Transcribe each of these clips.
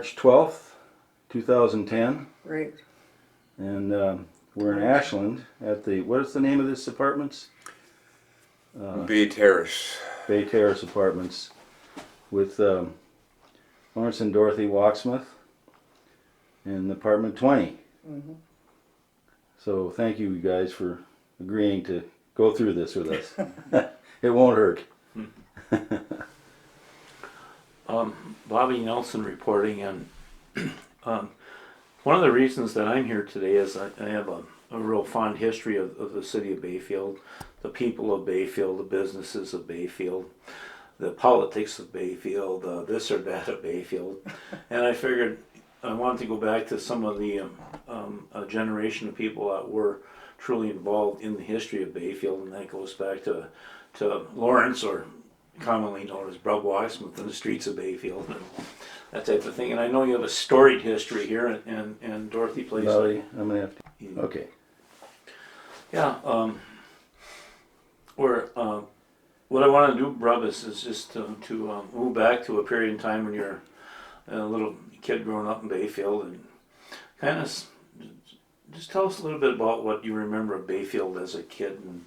March 12th, 2010, Right. and we're in Ashland at the, what is the name of this apartments? Bay Terrace. Bay Terrace Apartments with Lawrence and Dorothy Wachsmuth in apartment 20. Mm-hmm. So thank you guys for agreeing to go through this with us. It won't hurt. Bobby Nelson reporting, and one of the reasons that I'm here today is I have a real fond history of the city of Bayfield, the people of Bayfield, the businesses of Bayfield, the politics of Bayfield, this or that of Bayfield, and I figured I wanted to go back to some of the a generation of people that were truly involved in the history of Bayfield, and that goes back to Lawrence, or commonly known as Brub Wachsmuth, in the streets of Bayfield, and that type of thing. And I know you have a storied history here, and Dorothy plays. Bobby, I'm gonna have to. Okay. Yeah. What I want to do, Brub, is just to move back to a period in time when you're a little kid growing up in Bayfield, and kind of just tell us a little bit about what you remember of Bayfield as a kid and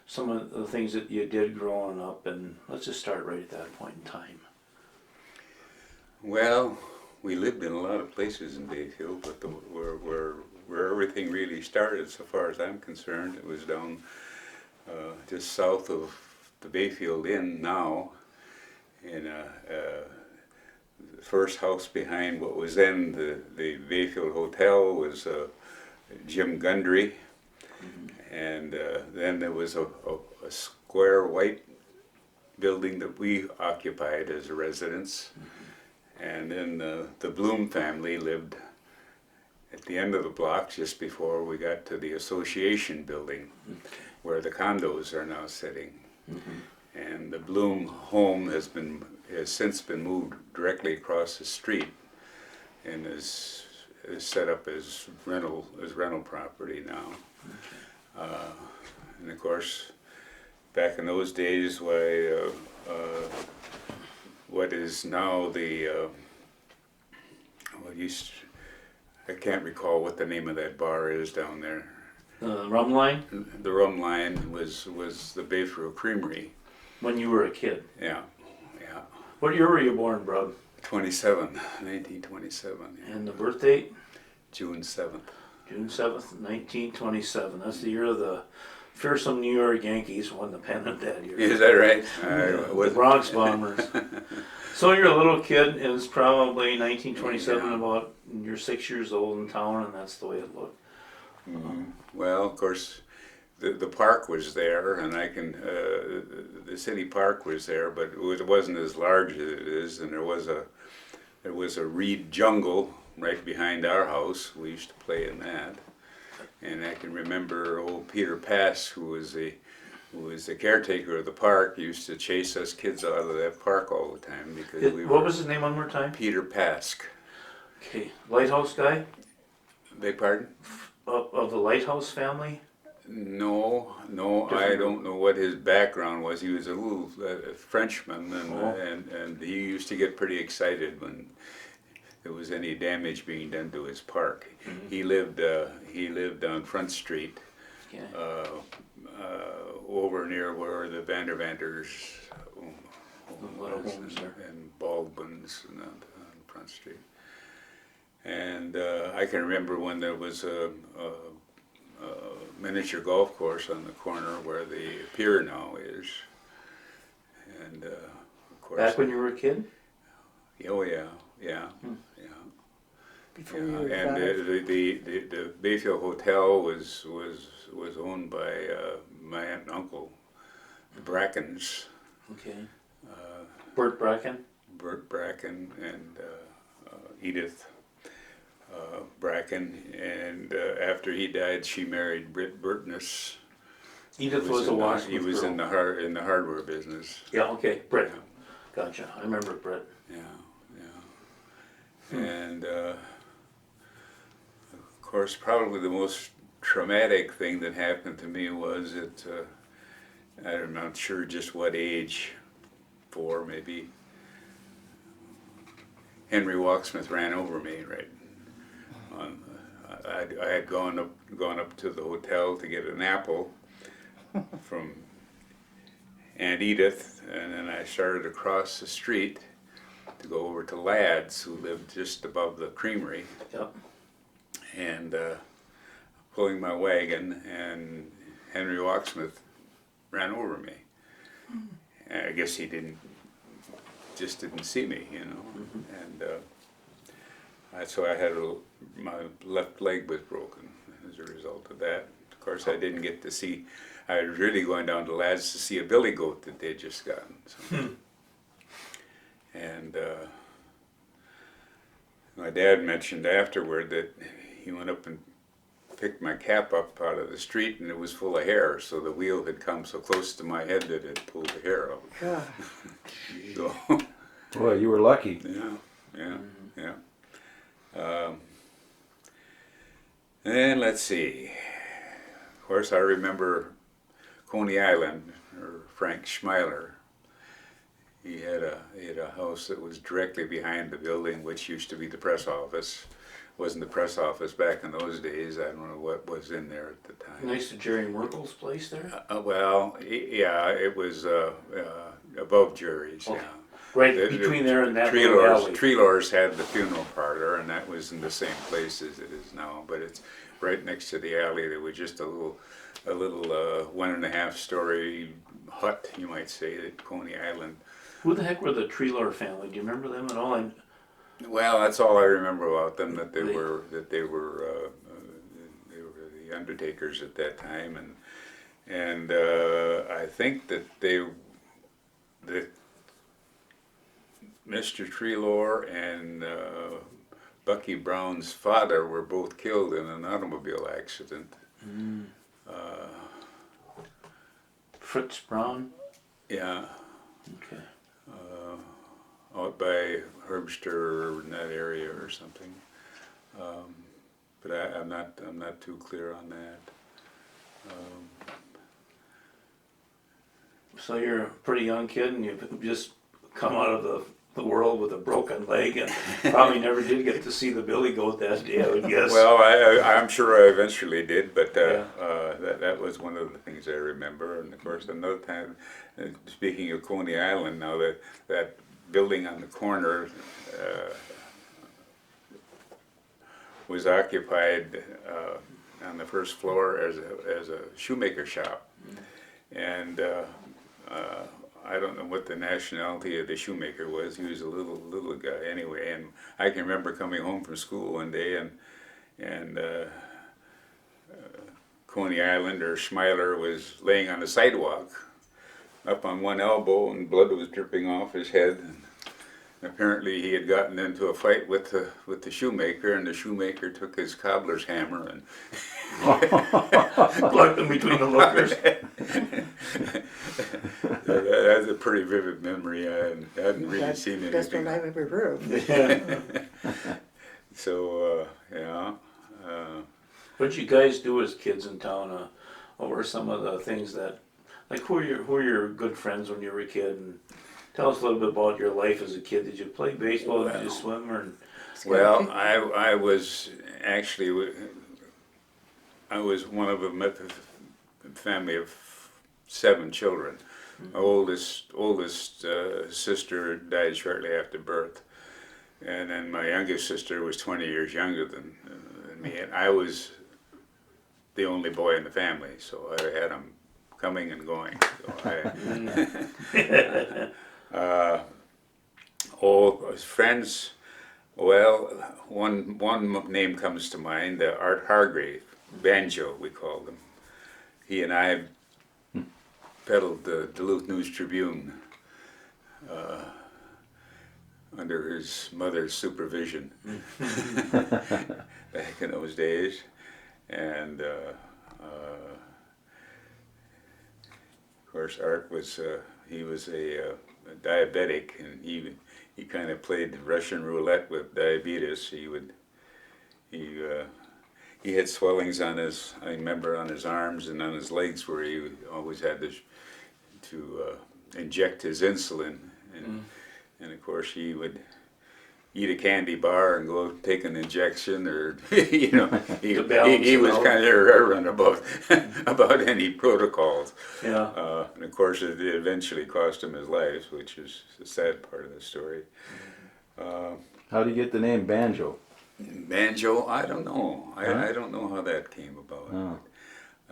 some of the things that you did growing up, and let's just start right at that point in time. Well, we lived in a lot of places in Bayfield, but where everything really started, so far as I'm concerned, it was down just south of the Bayfield Inn now, in the first house behind what was then the Bayfield Hotel was Jim Gundry. And then there was a square white building that we occupied as a residence. And then the Bloom family lived at the end of the block just before we got to the association building where the condos are now sitting. And the Bloom home has since been moved directly across the street and is set up as rental property now. And of course, back in those days, what is now I can't recall what the name of that bar is down there. Rum Line? The Rum Line was the Bayfield Creamery. When you were a kid. Yeah. What year were you born, Brub? 1927. Yeah. And the birth date? June 7th. June 7th, 1927. That's the year of the fearsome New York Yankees won the pennant that year. Is that right? The Bronx Bombers. So you're a little kid, and it's probably 1927, Yeah. about you're 6 years old in town, and that's the way it looked. Well, of course, the park was there, and the city park was there, but it wasn't as large as it is, and there was a reed jungle right behind our house. We used to play in that, and I can remember old Peter Pass, who was the caretaker of the park, used to chase us kids out of that park all the time because What was his name one more time? Peter Pask. Okay, lighthouse guy? Beg pardon? Of the lighthouse family? No, I don't know what his background was. He was a little Frenchman, and he used to get pretty excited when there was any damage being done to his park. He lived on Front Street, Okay. over near where the Vanders little homes there. and Baldwin's and on Front Street. And I can remember when there was a miniature golf course on the corner where the pier now is. And of course, Back when you were a kid? oh yeah. Before you were And five. the Bayfield Hotel was owned by my aunt and uncle, the Brackens, Okay. Bert Bracken? Bert Bracken and Edith Bracken. And after he died, she married Britt Burtness. Edith was a Wachsmuth He was girl. in the hardware business. Yeah, okay, Brett. Yeah. Gotcha. I remember Brett. And of course, probably the most traumatic thing that happened to me was I'm not sure just what age, 4 maybe, Henry Wachsmuth ran over me right on. I had gone up to the hotel to get an apple from Aunt Edith, and then I started across the street to go over to Ladd's, who lived just above the creamery, Yep. and pulling my wagon, and Henry Wachsmuth ran over me. And I guess he just didn't see me, you know, and so I had my left leg was broken as a result of that. Of course, I didn't get to see. I was really going down to Ladd's to see a billy goat that they'd just gotten. So. And my dad mentioned afterward that he went up and picked my cap up out of the street, and it was full of hair. So the wheel had come so close to my head that it pulled the hair out. God. So, Boy, you were lucky. yeah. And let's see. Of course, I remember Coney Island, or Frank Schmeiler. He had a house that was directly behind the building, which used to be the press office. Wasn't the press office back in those days. I don't know what was in there at the time. Next to Jerry Merkel's place there? Well, yeah, it was above Jerry's. Okay. Yeah. Right between there and that little alley. Treelor's had the funeral parlor, and that was in the same place as it is now. But it's right next to the alley. There was just a little 1.5 story hut, you might say, at Coney Island. Who the heck were the Treelor family? Do you remember them at all? Well, that's all I remember about them. That they were the undertakers at that time, and I think that Mr. Treelor and Bucky Brown's father were both killed in an automobile accident. Fritz Brown? Yeah. Okay. Out by Herbster in that area or something. But I'm not too clear on that. So you're a pretty young kid, and you've just come out of the world with a broken leg, and probably never did get to see the billy goat that day, I would guess. Well, I'm sure I eventually did, but that was one of the things I remember. And of course, another time, speaking of Coney Island, now that building on the corner was occupied on the first floor as a shoemaker shop, and I don't know what the nationality of the shoemaker was. He was a little guy anyway, and I can remember coming home from school one day and Coney Island or Schmeiler was laying on the sidewalk up on one elbow, and blood was dripping off his head. And apparently he had gotten into a fight with the shoemaker, and the shoemaker took his cobbler's hammer and Plugged them between the lookers. That's a pretty vivid memory. I hadn't really seen anything. Best one I've ever heard of. Yeah. So, yeah. What did you guys do as kids in town? What were some of the things that, like, who were your good friends when you were a kid? And tell us a little bit about your life as a kid. Did you play baseball? Did you swim? Well, I was actually, I was one of a family of 7 children. My oldest sister died shortly after birth, and then my youngest sister was 20 years younger than me, and I was the only boy in the family, so I had them coming and going. So friends. Well, one name comes to mind, Art Hargrave, Banjo, we called him. He and I peddled the Duluth News-Tribune under his mother's supervision back in those days. And of course, Art was he was a diabetic, and he kind of played Russian roulette with diabetes. He had swellings on his, I remember, on his arms and on his legs, where he always had to inject his insulin, and of course he would eat a candy bar and go take an injection, or you know, To balance he it was out. kind of irreverent about about any protocols. Yeah. And of course, it eventually cost him his life, which is the sad part of the story. How do you get the name Banjo? Banjo, I don't know. Huh? I don't know how that came about.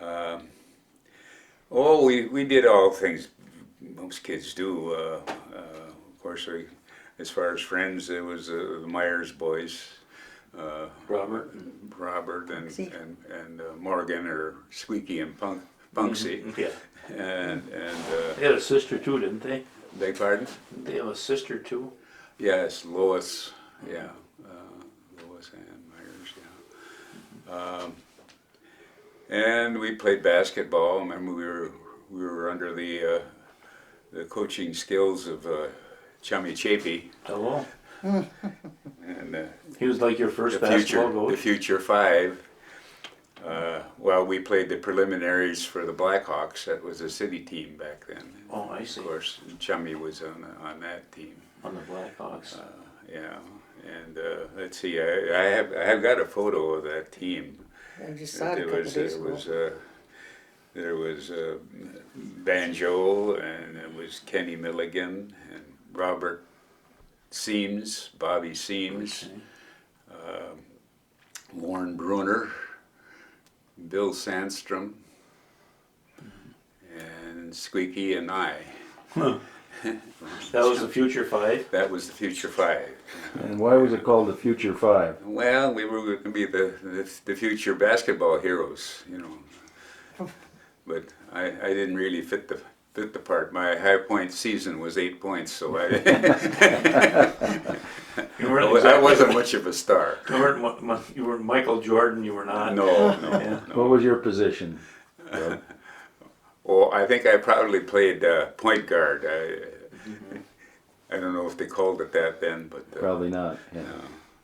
Oh. Oh, we did all things most kids do. Of course, as far as friends, it was the Myers boys, Robert. Robert and Punksy. Morgan, or Squeaky and Punksy, Yeah. and They had a sister too, didn't they? beg pardon? Didn't they have a sister too? Yes, Lois. Yeah, Lois Ann Myers. Yeah. And we played basketball. I remember we were under the coaching skills of Chummy Chapey, Hello. and He was like your first basketball the coach. future five. Well, we played the preliminaries for the Blackhawks. That was a city team back then. Oh, I see. Of course, Chummy was on that team. On the Blackhawks. Yeah, and let's see. I have got a photo of that team. I just saw it a couple days ago. There was Banjo, and it was Kenny Milligan and Robert Seams, Bobby Seams, Okay. Warren Bruner, Bill Sandstrom, and Squeaky and I. That was the future five. That was the future five. And why was it called the Future Five? Well, we were going to be the future basketball heroes, you know. But I didn't really fit the part. My high point season was 8 points, so I You weren't I exactly, wasn't much of a star. you weren't Michael Jordan. You were not. No, Yeah. What no. was your position? Rob? Well, I think I probably played point guard. I don't know if they called it that then, but Probably not. Yeah.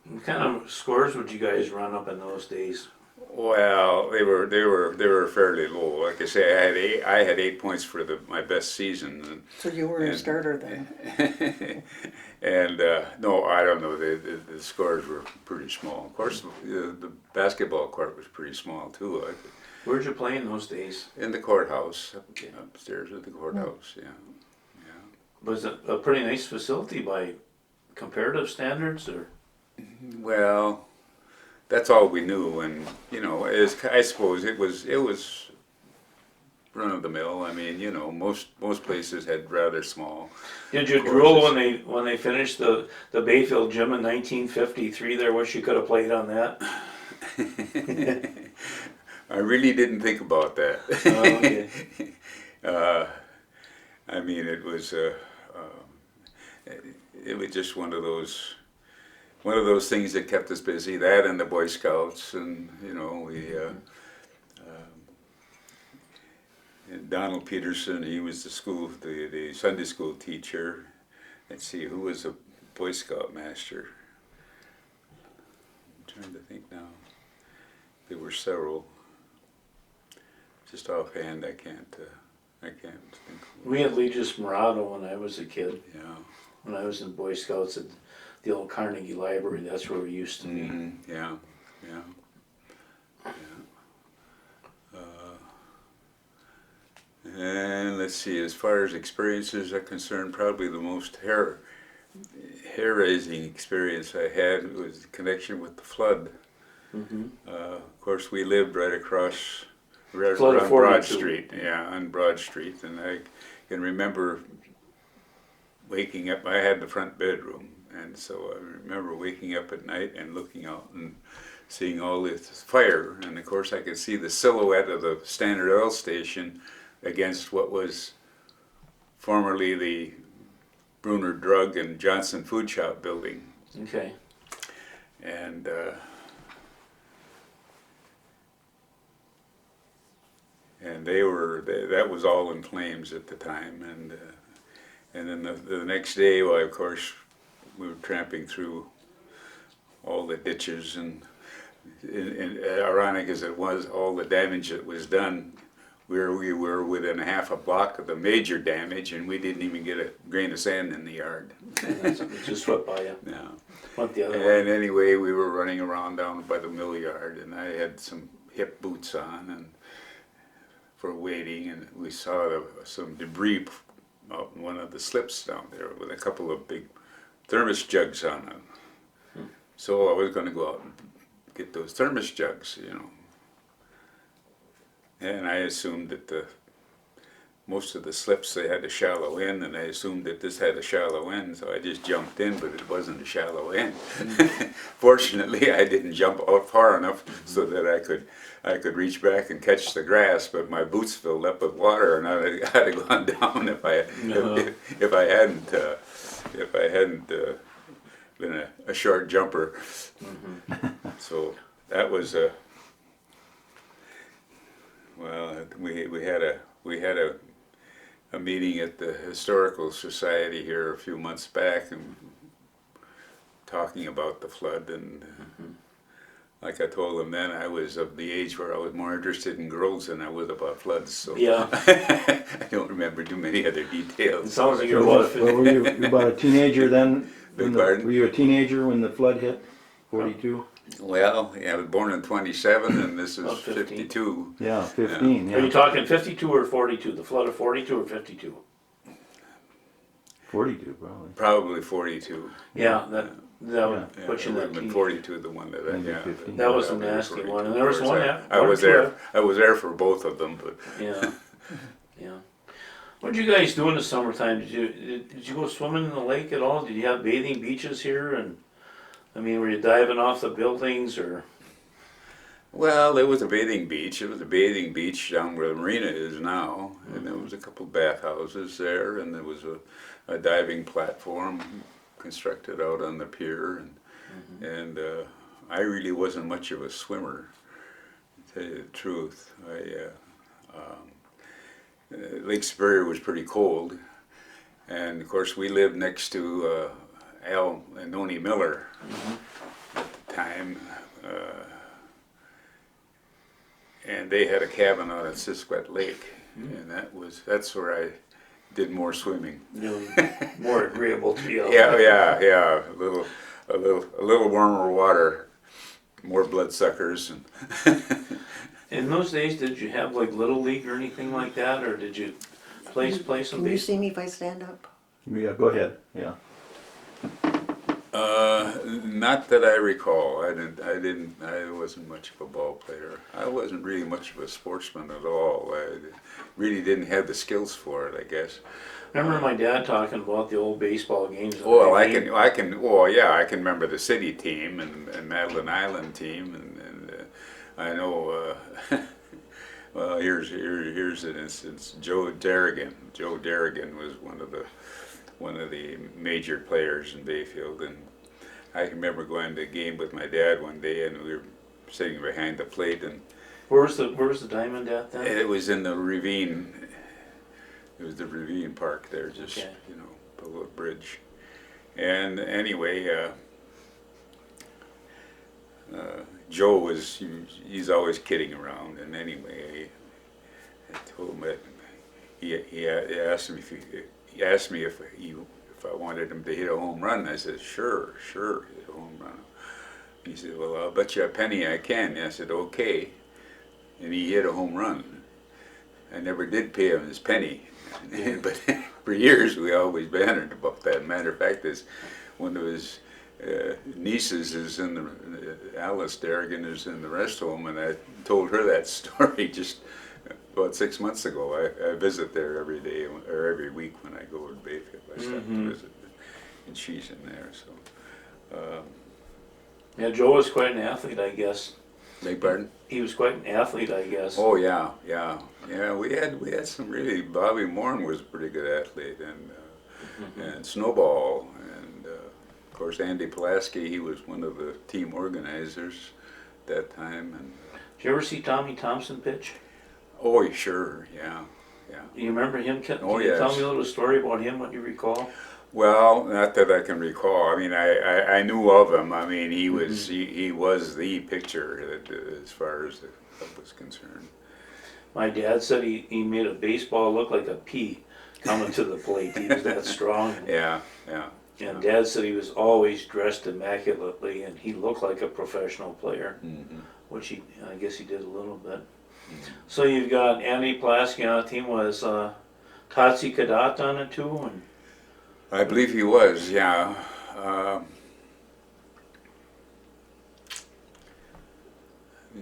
What kind of scores would you guys run up in those days? well, they were fairly low. Like I say, I had 8 points for my best season. So you were a and- starter then. And no, I don't know. The scores were pretty small. Of course, the basketball court was pretty small too. Where'd you play in those days? In the courthouse, upstairs at the courthouse. Yeah. Was it a pretty nice facility by comparative standards, or? Well, that's all we knew, and you know, I suppose it was run of the mill. I mean, you know, most places had rather small. Did you drool when they finished the Bayfield gym in 1953? There, wish you could have played on that. I really didn't think about that. Oh, okay. I mean, it was just one of those things that kept us busy. That and the Boy Scouts, and you know, and Donald Peterson. He was the Sunday school teacher. Let's see, who was a Boy Scout master? I'm trying to think now. There were several. Just offhand, I can't think. We had Legis Morado when I was a kid. Yeah. When I was in Boy Scouts at the old Carnegie Library, that's where we used to be. Mm-hmm. Yeah. And let's see, as far as experiences are concerned, probably the most hair-raising experience I had was the connection with the flood. Mm-hmm. Of course, we lived right across, right Flood of on Broad 42. Street. Yeah, on Broad Street, and I can remember waking up. I had the front bedroom, and so I remember waking up at night and looking out and seeing all this fire. And of course, I could see the silhouette of the Standard Oil station against what was formerly the Bruner Drug and Johnson Food Shop building. Okay. And that was all in flames at the time. And then the next day, well, of course, we were tramping through all the ditches, and ironic as it was, all the damage that was done we were within half a block of the major damage, and we didn't even get a grain of sand in the yard. It just swept by you. No. Went the other way. And anyway, we were running around down by the mill yard, and I had some hip boots on and for wading, and we saw some debris out in one of the slips down there with a couple of big thermos jugs on them. So I was going to go out and get those thermos jugs, you know. And I assumed that most of the slips, they had a shallow end, and I assumed that this had a shallow end, so I just jumped in, but it wasn't a shallow end. Fortunately, I didn't jump out far enough so that I could reach back and catch the grass, but my boots filled up with water, and I'd have gone down if I hadn't been a short jumper. So that was well, we had a meeting at the Historical Society here a few months back, and talking about the flood, and like I told them then, I was of the age where I was more interested in girls than I was about floods. So Yeah. I don't remember too many other details. It sounds like So you're what were you about a teenager then? Beg pardon? Were you a teenager when the flood hit? 42? Well, yeah, I was born in 27, and this is Oh, 15. 52. Yeah, 15. Are you Yeah, talking 52 or 42? The flood of 42 or 52? 42 probably. Probably 42. Yeah, that would Yeah, put you it in would that have been teen- 42, the one that I, Maybe yeah. 15. That was a Probably nasty 42. one, and there was Of course, one I that- was one or there. I was there for both of them, but Yeah, yeah. What did you guys do in the summertime? Did you go swimming in the lake at all? Did you have bathing beaches here? And I mean, were you diving off the buildings or? well, there was a bathing beach. It was a bathing beach down where the marina is now, and there was a couple bathhouses there, and there was a diving platform constructed out on the pier, and I really wasn't much of a swimmer, to tell you the truth. Lake Superior was pretty cold, and of course we lived next to Al and Noni Miller at the time. And they had a cabin out at Sisquet Lake, and that's where I did more swimming. More agreeable to you. Yeah. A little warmer water, more bloodsuckers, and In those days, did you have like Little League or anything like that, or did you play some Can you base? see me if I stand up? Yeah, go ahead. Yeah. not that I recall. I wasn't much of a ball player. I wasn't really much of a sportsman at all. I really didn't have the skills for it, I guess. Remember my dad talking about the old baseball games? Well, I can remember the city team and Madeline Island team, and I know. Well, here's an instance. Joe Derrigan. Joe Derrigan was one of the major players in Bayfield, and I can remember going to a game with my dad one day, and we were sitting behind the plate, and Where was the diamond at then? it was in the ravine. It was the ravine park there, just Okay. below the bridge. And anyway, Joe he's always kidding around, and anyway, I told him that he asked me if I wanted him to hit a home run. I said, sure, hit a home run. He said, well, I'll bet you a penny I can. I said, okay. And he hit a home run. I never did pay him his penny, but for years we always bantered about that. Matter of fact, one of his nieces is in Alice Derrigan is in the rest home, and I told her that story just about 6 months ago. I visit there every day or every week when I go to Bayfield. I stop to visit, and she's in there. So, Yeah, Joe was quite an athlete, I guess. beg pardon? He was quite an athlete, I guess. Oh yeah. We had some really. Bobby Moore was a pretty good athlete, and Snowball, and of course Andy Pulaski. He was one of the team organizers at that time. And Did you ever see Tommy Thompson pitch? oh sure, yeah. Do you remember him? Can Oh, you tell yes. me a little story about him, what you recall? Well, not that I can recall. I mean, I knew of him. I mean, he was the pitcher as far as the club was concerned. My dad said he made a baseball look like a pea coming to the plate. He was that strong. Yeah, yeah. And Dad said he was always dressed immaculately, and he looked like a professional player, which I guess he did a little bit. So you've got Andy Pulaski on the team. Was Tatsi Kadat on it too? And I believe he was, yeah. I'm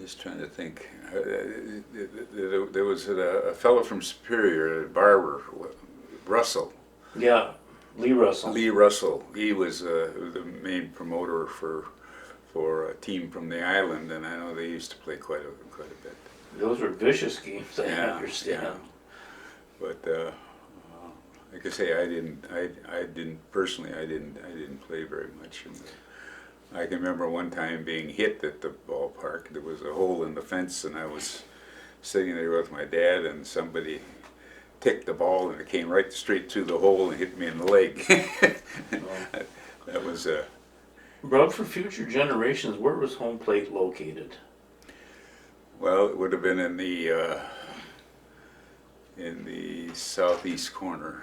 just trying to think. There was a fellow from Superior, a barber, Russell. yeah, Lee Russell. Lee Russell. He was the main promoter for a team from the island, and I know they used to play quite a bit. Those were vicious games, I Yeah, understand. yeah. But like I say, I didn't personally. I didn't play very much. And I can remember one time being hit at the ballpark. There was a hole in the fence, and I was sitting there with my dad, and somebody ticked the ball, and it came right straight through the hole and hit me in the leg. That was Rob, for future generations, where was home plate located? well, it would have been in the southeast corner.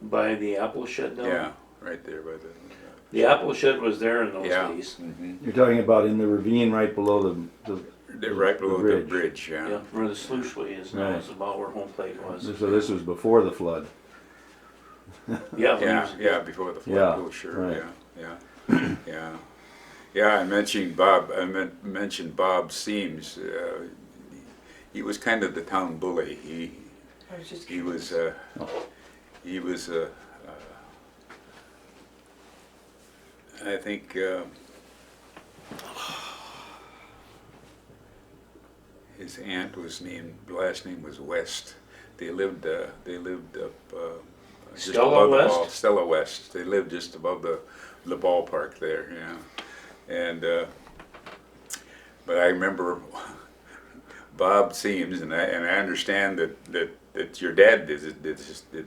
By the apple shed down? Yeah, right there by The apple shed was there in those yeah. days. You're talking about in the ravine right below the They're right below the bridge. bridge, yeah. Yeah, where the sluiceway is now, Right. is about where home plate was. So this was before the flood. Yeah, when Yeah, he was- yeah, before the flood. Yeah, Oh, sure. right. Yeah, yeah. Yeah, I mentioned Bob. Mentioned Bob Seams. He was kind of the town bully. I was just He was. He was. I think. His aunt was named. Last name was West. They lived. They lived up. Just Stella above the West? ball. Stella West. They lived just above the ballpark there. Yeah, and. But I remember Bob Seams, and I understand that your dad did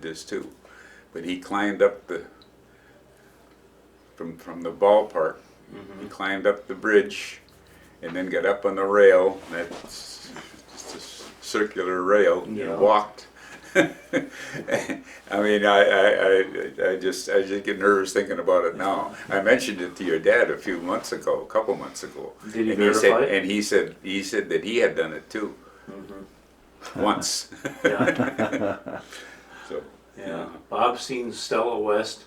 this too. But he climbed up from the ballpark. He climbed up the bridge, and then got up on the rail. That's just a circular rail, Yeah. and walked. I mean, I just get nervous thinking about it now. I mentioned it to your dad a couple months ago. Did he and verify it? And he said that he had done it too, once. Yeah, So yeah. Bob seen Stella West.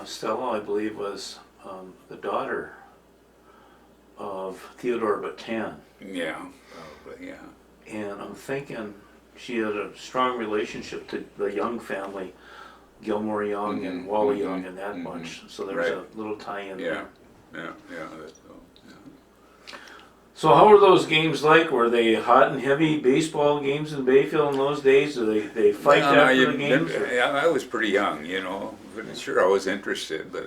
Stella, I believe, was the daughter of Theodore Batan. yeah, probably, yeah. And I'm thinking she had a strong relationship to the Young family, Gilmore Young and Wally Young and that bunch. So there was Right. a little tie-in Yeah, there. yeah. Yeah. So how were those games like? Were they hot and heavy baseball games in Bayfield in those days? Did they fight Well, after the games? or- Yeah, I was pretty young, but sure I was interested, but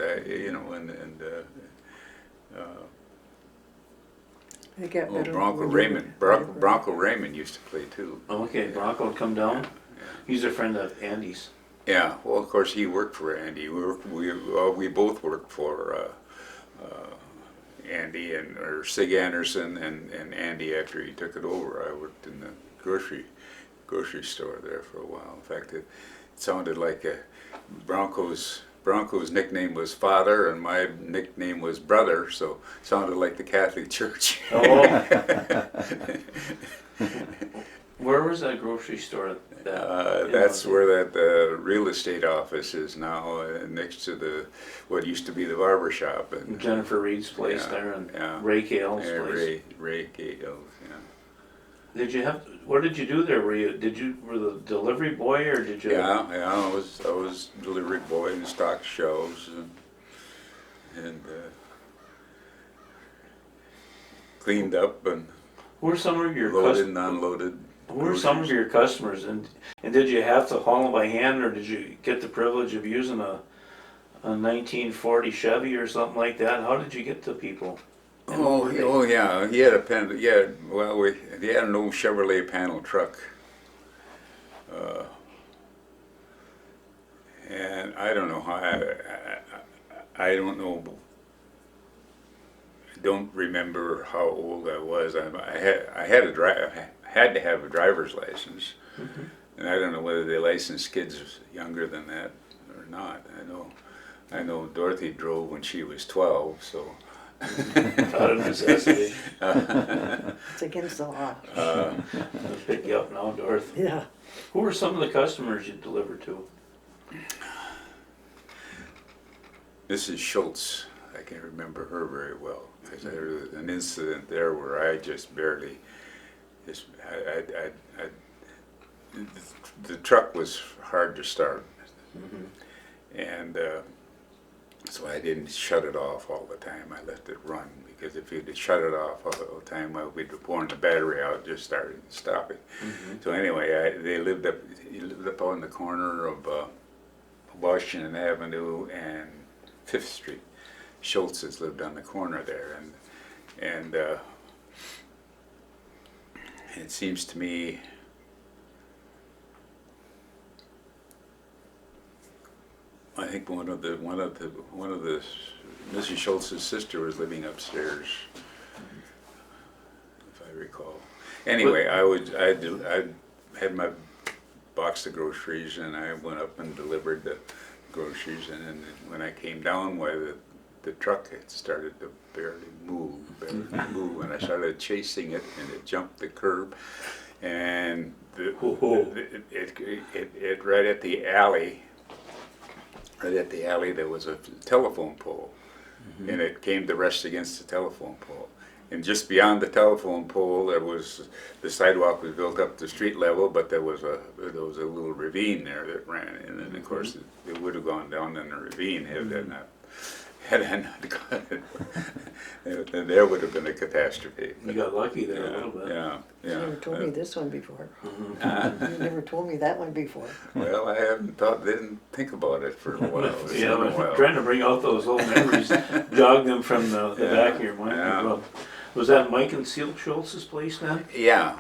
They get well, better. Bronco Raymond used to play too. Okay, Bronco would come down. He's a friend of Andy's. Yeah, well, of course he worked for Andy. We both worked for Andy or Sig Anderson and Andy after he took it over. I worked in the grocery store there for a while. In fact, it sounded like Bronco's nickname was Father, and my nickname was Brother, so it sounded like the Catholic Church. Oh. Where was that grocery store? That's where that real estate office is now, next to what used to be the barber shop. And Jennifer Reed's place Yeah, there, and yeah. Ray Kale's yeah, place. Ray Gale, yeah. What did you do there? Were the delivery boy, or did you? Yeah, I was delivery boy and stocked shelves and cleaned up and Who were some of your loaded and unloaded. Who were some of your customers, and did you have to haul them by hand, or did you get the privilege of using a 1940 Chevy or something like that? How did you get to people? Oh yeah, he had a panel. Yeah, well, he had an old Chevrolet panel truck, and I don't know how. I don't know. don't remember how old I was. I had to have a driver's license, and I don't know whether they license kids younger than that or not. I know Dorothy drove when she was 12, so. Out of necessity. It's against the law. I'll pick you up now, Dorothy. Yeah. Who were some of the customers you delivered to? Mrs. Schultz, I can remember her very well, because there was an incident there where I just barely, the truck was hard to start, and so I didn't shut it off all the time. I let it run, because if you'd shut it off all the time, we'd have worn the battery out, just started stopping. So anyway, they lived up on the corner of Washington Avenue and 5th Street. Schultz's lived on the corner there, and it seems to me I think one of the Mrs. Schultz's sister was living upstairs, if I recall. Anyway, I had my box of groceries, and I went up and delivered the groceries, and then when I came down, the truck had started to barely move, and I started chasing it, and it jumped the curb, and it right at the alley. Right at the alley, there was a telephone pole, and it came to rest against the telephone pole. And just beyond the telephone pole, the sidewalk was built up to street level, but there was a little ravine there that ran, and then of course it would have gone down in the ravine had I not got it. Then there would have been a catastrophe. You got lucky there a little bit. Yeah. You never told me this one before. Uh, You never told me that one before. well, I didn't think about it for a while. It's Yeah, been a I'm while. trying to bring out those old memories, jog them from the back of your mind. Yeah. Well, was that Mike and Seal Schultz's place then? Yeah.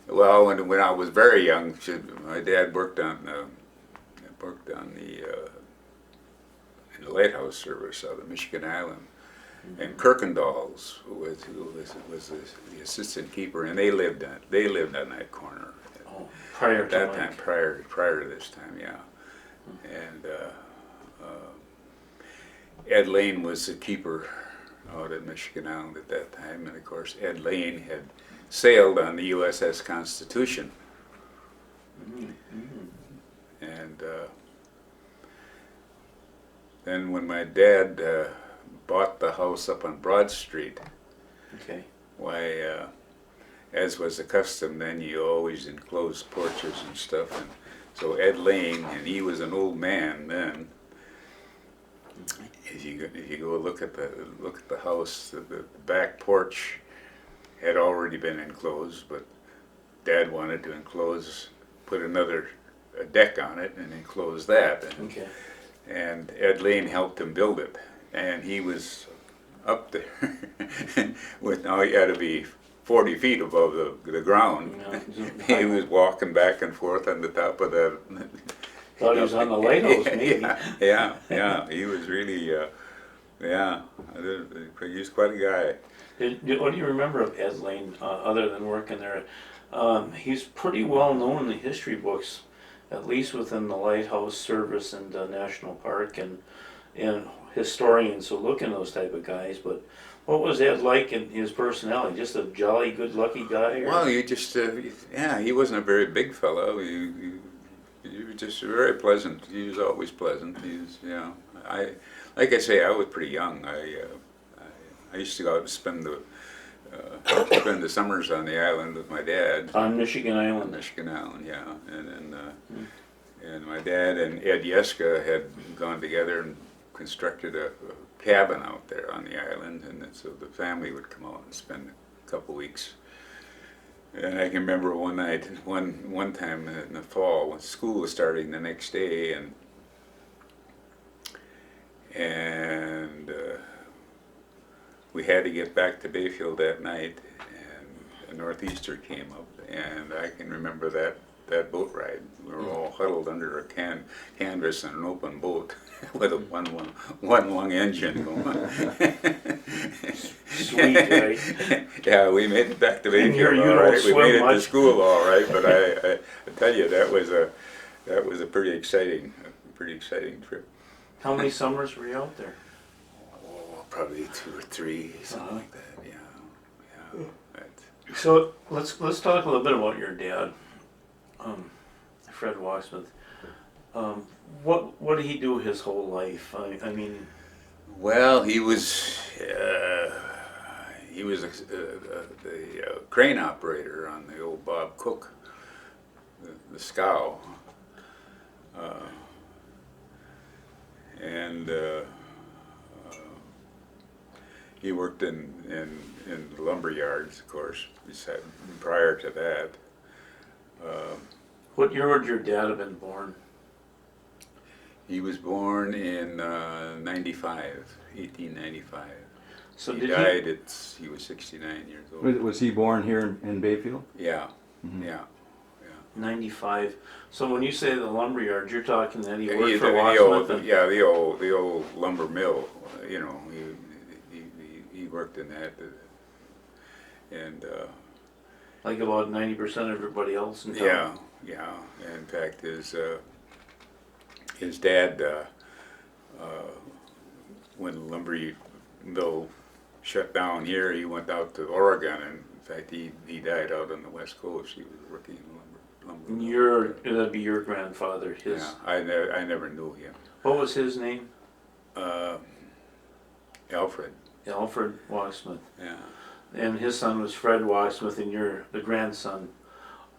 Well, when I was very young, my dad worked on in the lighthouse service out of Michigan Island, and Kirkendall's was the assistant keeper, and they lived on that corner. Oh, prior At to that Mike. time, prior to this time, yeah. And Ed Lane was the keeper out at Michigan Island at that time, and of course Ed Lane had sailed on the USS Constitution, and then when my dad bought the house up on Broad Street, Okay. why, as was the custom then, you always enclosed porches and stuff, and so Ed Lane, and he was an old man then. If you go look at the house, the back porch had already been enclosed, but Dad wanted to put a deck on it and enclose that. Okay. And Ed Lane helped him build it, and he was up there with, now he had to be 40 feet above the ground. Yeah. He was walking back and forth on the top of that. Thought he was on the lighthouse, maybe. Yeah, he was really, he was quite a guy. What do you remember of Ed Lane, other than working there? He's pretty well known in the history books, at least within the lighthouse service and National Park, and historians who look in those type of guys. But what was Ed like in his personality? Just a jolly, good-lucky guy? Or? Well, he wasn't a very big fellow. He was just very pleasant. He was always pleasant. Like I say, I was pretty young. I used to go out and spend the summers on the island with my dad. On Michigan Island. Michigan Island, yeah. And my dad and Ed Yeska had gone together and constructed a cabin out there on the island, and so the family would come out and spend a couple weeks. And I can remember one time in the fall when school was starting the next day, and we had to get back to Bayfield that night, and a northeaster came up, and I can remember that boat ride. We were all huddled under a canvas in an open boat with a one lung engine going. sweet, right? Yeah, we made it back to And Bayfield you all don't right. We swim made it to much. school all right, but I tell you that was a pretty exciting trip. How many summers were you out there? Oh, probably 2 or 3, something like that. Yeah, yeah. So let's talk a little bit about your dad, Fred Wachsmuth. What did he do his whole life? I mean, Well, he was the crane operator on the old Bob Cook, the scow, and he worked in the lumber yards, of course. Prior to that. what year would your dad have been born? He was born in 1895. So He did died he was 69 years old. Was he born here in Bayfield? Yeah, Mhm. yeah. 95. So when you say the lumberyard, you're talking that he Yeah, worked for the Wachsmuth? old, yeah, the old lumber mill. You know, he worked in that, and Like about 90% of everybody else in town? yeah, yeah. In fact, his dad, when the lumber mill shut down here, he went out to Oregon, and in fact, he died out on the West Coast. He was working in lumber mill. That'd be your grandfather. His Yeah, I never knew him. What was his name? Alfred. Alfred Wachsmuth. Yeah. And his son was Fred Wachsmuth, and you're the grandson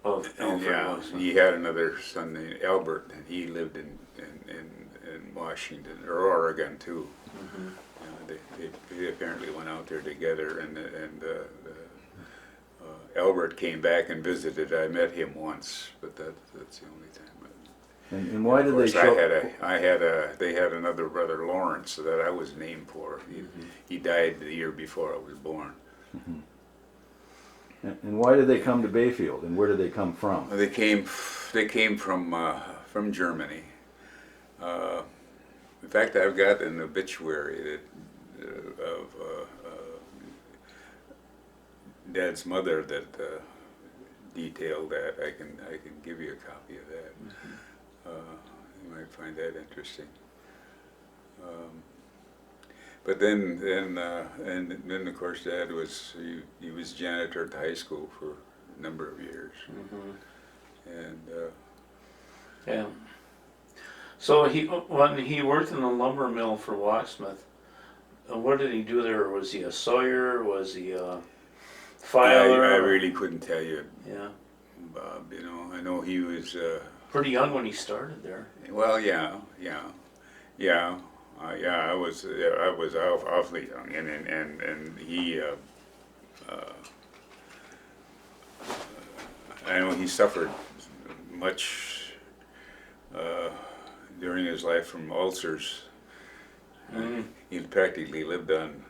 of And Alfred yeah, Wachsmuth. he had another son named Albert, and he lived in Washington or Oregon too. Mhm. They apparently went out there together, and Albert came back and visited. I met him once, but that's the only time. And why did they Of course, show? they had another brother, Lawrence, that I was named for. He died the year before I was born. And why did they come to Bayfield? And where did they come from? They came from Germany. In fact, I've got an obituary of Dad's mother that detailed that. I can give you a copy of that. You might find that interesting. But then of course Dad he was janitor at the high school for a number of years, and Yeah. So when he worked in the lumber mill for Wachsmuth, what did he do there? Was he a sawyer? Was he a filer? I really couldn't tell you, Yeah. Bob. You know, I know he was. Pretty young when he started there. Well, yeah. I was awfully young, and he. I know he suffered much during his life from ulcers. He practically lived on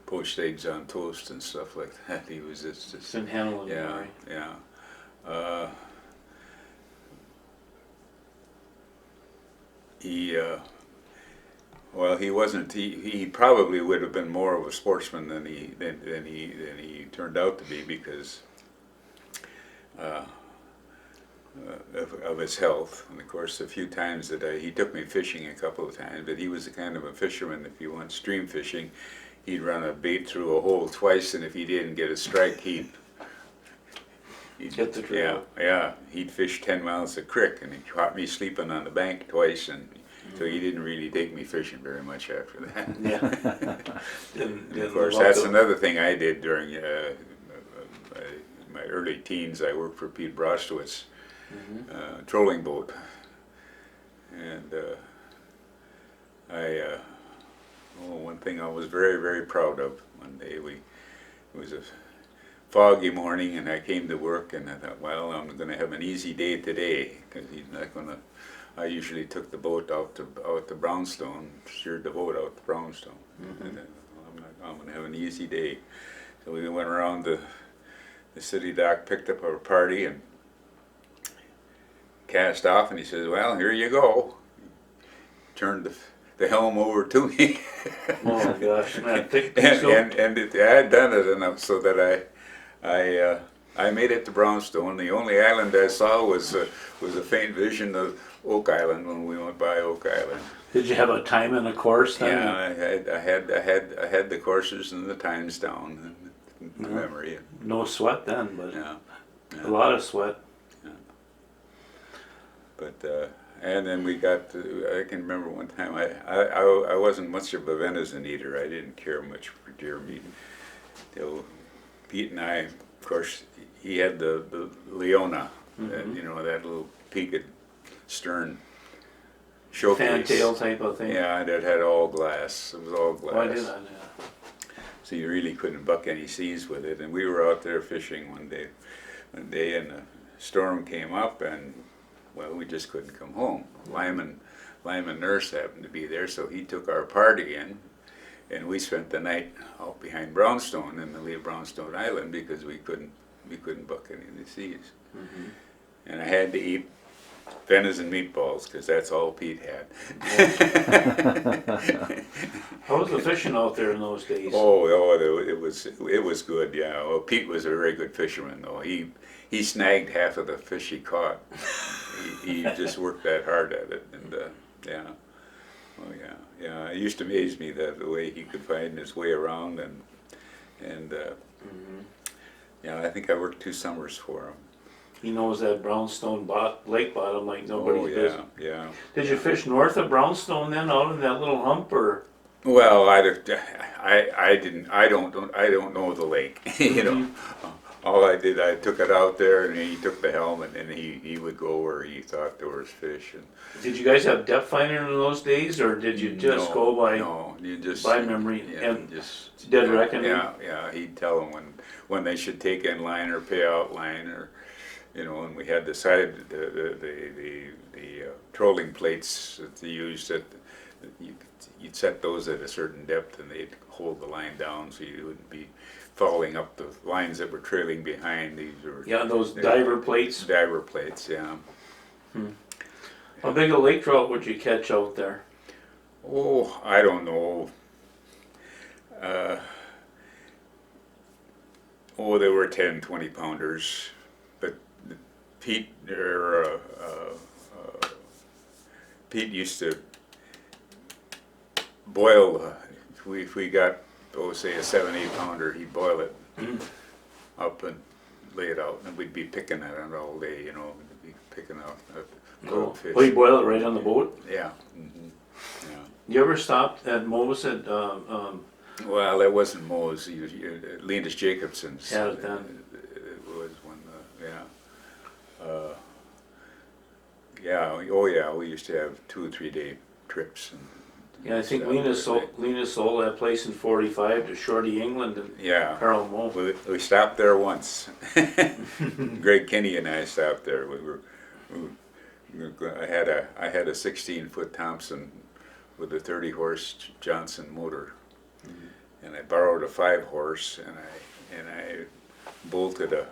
poached eggs on toast and stuff like that. He was just Couldn't handle it. yeah, Right? yeah. Well, he wasn't. He probably would have been more of a sportsman than he turned out to be because of his health. And of course, a few times that he took me fishing a couple of times, but he was the kind of a fisherman. If you went stream fishing, he'd run a bait through a hole twice, and if he didn't get a strike, he'd Get the drill. Yeah. He'd fish 10 miles a creek, and he caught me sleeping on the bank twice, and so he didn't really take me fishing very much after that. Yeah. And of course, that's another thing I did during my early teens. I worked for Pete Brostowitz, trolling boat, and one thing I was very, very proud of. One day it was a foggy morning, and I came to work, and I thought, well, I'm going to have an easy day today, because he's not going to. I usually took the boat out to Brownstone, steered the boat out to Brownstone, and I'm going to have an easy day. So we went around the city dock, picked up our party, and cast off. And he says, "Well, here you go." Turned the the helm over to me. Oh gosh, and that thick and piece of- I had done it enough so that I made it to Brownstone. The only island I saw was a faint vision of Oak Island when we went by Oak Island. Did you have a time and a course then? Yeah, I had the courses and the times down and the memory. No sweat then, but Yeah, a lot of sweat. but and then we got I can remember one time I wasn't much of a venison eater. I didn't care much for deer meat. Till Pete and I, of course, he had the Leona, that, you know, that little peaked stern showcase. Fantail type of thing. Yeah, that had all glass. It was all glass. Why did I? Yeah. So you really couldn't buck any seas with it. And we were out there fishing one day and a storm came up and, well, we just couldn't come home. Lyman Nurse happened to be there, so he took our party in, and we spent the night out behind Brownstone in the lee of Brownstone Island because we couldn't buck any of the seas. And I had to eat venison meatballs because that's all Pete had. How was the fishing out there in those days? It was good. Yeah. Well, Pete was a very good fisherman, though. He snagged half of the fish he caught. he just worked that hard at it, and yeah. Oh yeah. It used to amaze me that the way he could find his way around, and yeah. I think I worked 2 summers for him. He knows that Brownstone lake bottom like nobody's business. Yeah. Did you fish north of Brownstone then, out in that little hump, or? Well, I don't know the lake. You know, all I did, I took it out there, and he took the helm, and he would go where he thought there was fish. And Did you guys have depth finder in those days, or did you just go by? No, you just by memory yeah, and just dead reckoning? Yeah. He'd tell them when they should take in line or pay out line, or you know. And we had the trolling plates that they used that you'd set those at a certain depth, and they'd hold the line down so you wouldn't be following up the lines that were trailing behind. These were Those diver plates. Diver plates, yeah. How big a lake trout would you catch out there? Oh, I don't know. They were 10, 20 pounders, but Pete used to boil. If we got, say a 7, 8 pounder, he'd boil it up and lay it out, and we'd be picking at it all day. You know, we'd be picking out Oh, fish. you boil it right on the boat? Yeah. You ever stopped at Moe's at Well, that wasn't Moe's. Linus Jacobson's. Had it then. It was one. Yeah. Oh yeah. We used to have 2 or 3 day trips. Yeah, I think Lena sold that place in 45 to Shorty England and Yeah. Carl Moe. We stopped there once. Greg Kinney and I stopped there. I had a 16-foot Thompson with a 30-horse Johnson motor, and I borrowed a 5-horse, and I bolted a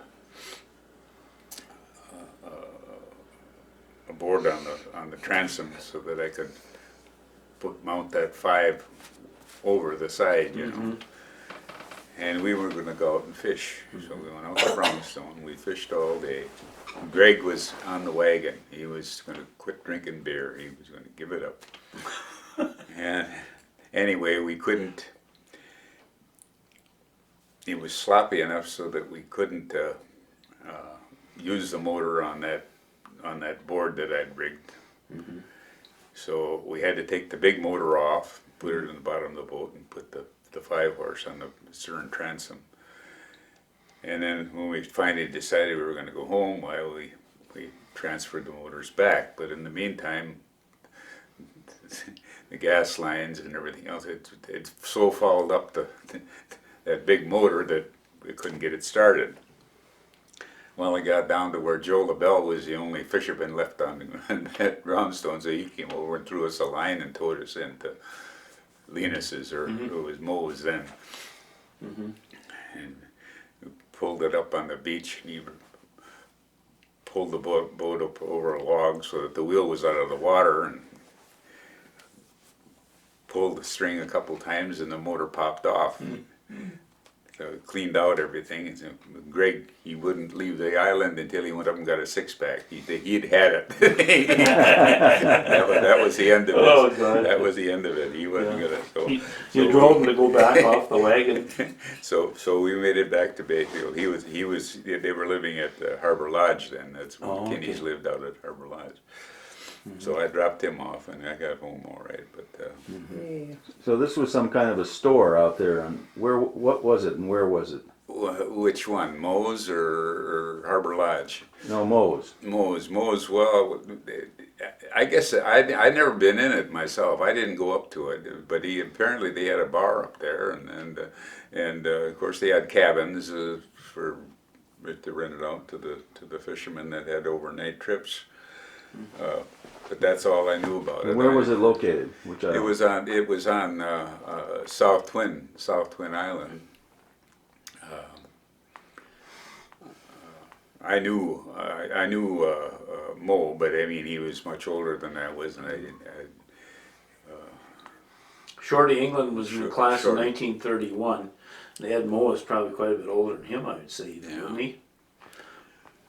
board on the transom so that I could mount that 5 over the side, you know. And we were going to go out and fish, so we went out to Brownstone. We fished all day. Greg was on the wagon. He was going to quit drinking beer. He was going to give it up. And anyway, we couldn't. It was sloppy enough so that we couldn't use the motor on that board that I'd rigged. So we had to take the big motor off, put it in the bottom of the boat, and put the 5-horse on the stern transom. And then when we finally decided we were going to go home, well, we transferred the motors back. But in the meantime, the gas lines and everything else, it so fouled up that big motor that we couldn't get it started. Well, I got down to where Joe LaBelle was the only fisherman left on that Brownstone, so he came over and threw us a line and towed us into Linus's, or it was Moe's then. And we pulled it up on the beach, and he pulled the boat up over a log so that the wheel was out of the water, and pulled the string a couple times and the motor popped off. So cleaned out everything. And so Greg, he wouldn't leave the island until he went up and got a six-pack. He'd had it. that was the end of it. Oh, God. That was the end of it. He wasn't gonna. So, You drove him to go back off the wagon. so we made it back to Bayfield. He was. They were living at Harbor Lodge then. That's when Oh, okay. Kinney's lived out at Harbor Lodge. So I dropped him off and I got home all right. But Yeah. So this was some kind of a store out there on, what was it and where was it? which one, Moe's or Harbor Lodge? No, Moe's. Moe's. Well, I guess I'd never been in it myself. I didn't go up to it, but apparently they had a bar up there, and of course they had cabins for to rent it out to the fishermen that had overnight trips. But that's all I knew about it. And where was it located? Which It was on South Twin Island. I knew Mo, but I mean he was much older than I was, and Shorty England was in the class Shorty. in 1931. They had Mo was probably quite a bit older than him, I would say, even, Yeah. wasn't he?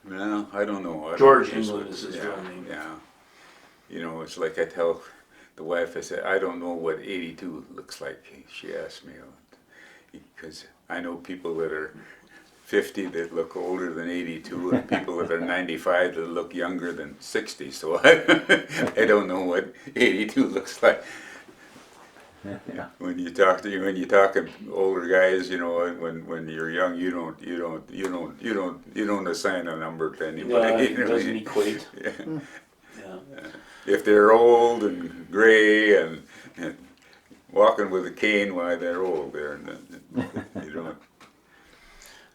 no, I don't know. George England is his real name. Yeah, you know, it's like I tell the wife, I said, I don't know what 82 looks like. She asked me, because I know people that are 50 that look older than 82, and people that are 95 that look younger than 60. So I don't know what 82 looks like. Yeah. When you talk older guys, you know, when you're young, you don't assign a number to anybody. Yeah, you it know? doesn't equate. Yeah. Yeah. If they're old and gray and walking with a cane, why they're old. You don't.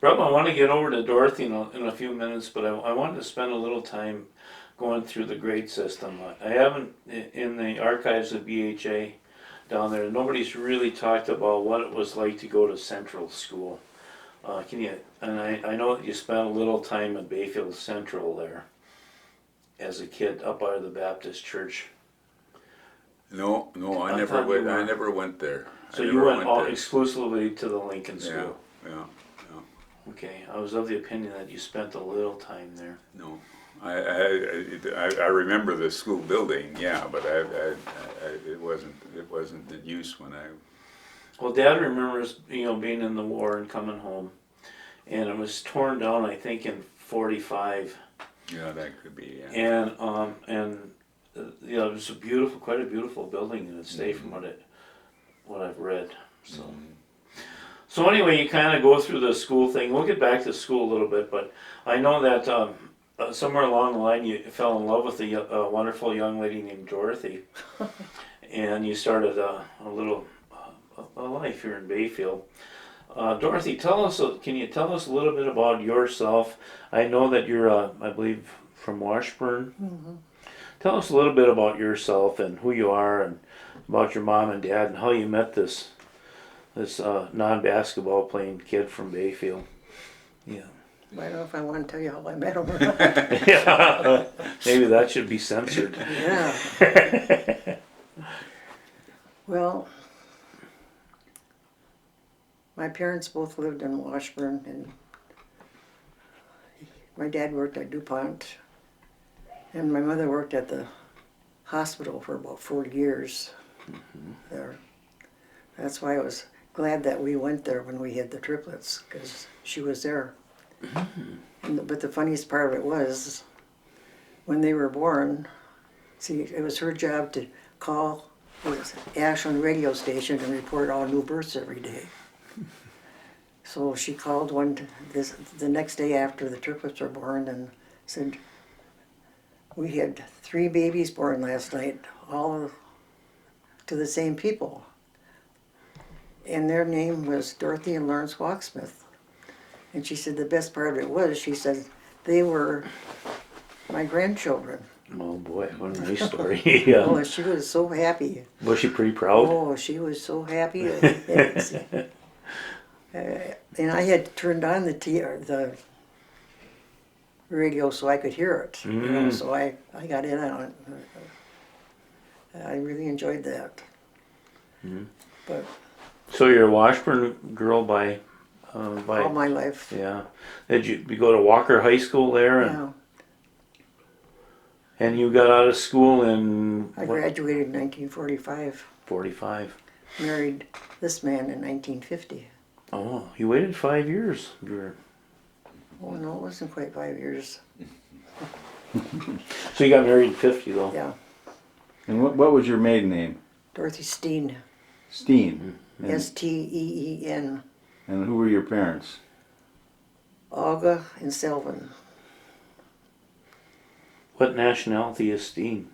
Rob, I want to get over to Dorothy in a few minutes, but I wanted to spend a little time going through the grade system. I haven't, in the archives of BHA down there, nobody's really talked about what it was like to go to Central School. And I know that you spent a little time at Bayfield Central there as a kid up by the Baptist church. No, I I never thought you went. were- I never went there. So I you never went all there. exclusively to the Lincoln Yeah, School. yeah. Okay, I was of the opinion that you spent a little time there. No, I remember the school building, yeah, but it wasn't in use when I. Well, Dad remembers, being in the war and coming home, and it was torn down, I think, in '45, Yeah, that could be. Yeah. and it was quite a beautiful building, and it stayed from what I've read. So. So anyway, you kind of go through the school thing. We'll get back to school a little bit, but I know that somewhere along the line you fell in love with a wonderful young lady named Dorothy, and you started a life here in Bayfield. Dorothy, can you tell us a little bit about yourself? I know that you're, I believe, from Washburn. Mm-hmm. Tell us a little bit about yourself and who you are, and about your mom and dad, and how you met this non-basketball playing kid from Bayfield. Yeah. I don't know if I want to tell you how I met him or not. Yeah. Maybe that should be censored. Yeah. Well, my parents both lived in Washburn, and my dad worked at DuPont, and my mother worked at the hospital for about 4 years there. That's why I was glad that we went there when we had the triplets, because she was there. But the funniest part of it was, when they were born, see, it was her job to call the Ashland radio station and report all new births every day. So she called the next day after the triplets were born and said, we had 3 babies born last night, all to the same people. And their name was Dorothy and Lawrence Wachsmuth. And she said the best part of it was, she said, they were my grandchildren. Oh boy, what a nice story. Yeah. Oh, she was so happy. Was she pretty proud? Oh, she was so happy. And I had turned on the radio so I could hear it. So I got in on it. I really enjoyed that. But So you're a Washburn girl by all my life, yeah. Did you go to Walker High School there? yeah. And you got out of school in I graduated in 1945, 45. married this man in 1950. Oh, you waited 5 years. Oh no, it wasn't quite 5 years. So you got married in 50 though. Yeah, And what was your maiden name? Dorothy Steen, Steen. And, Steen. and who were your parents? Olga and Selvin. What nationality is Steen?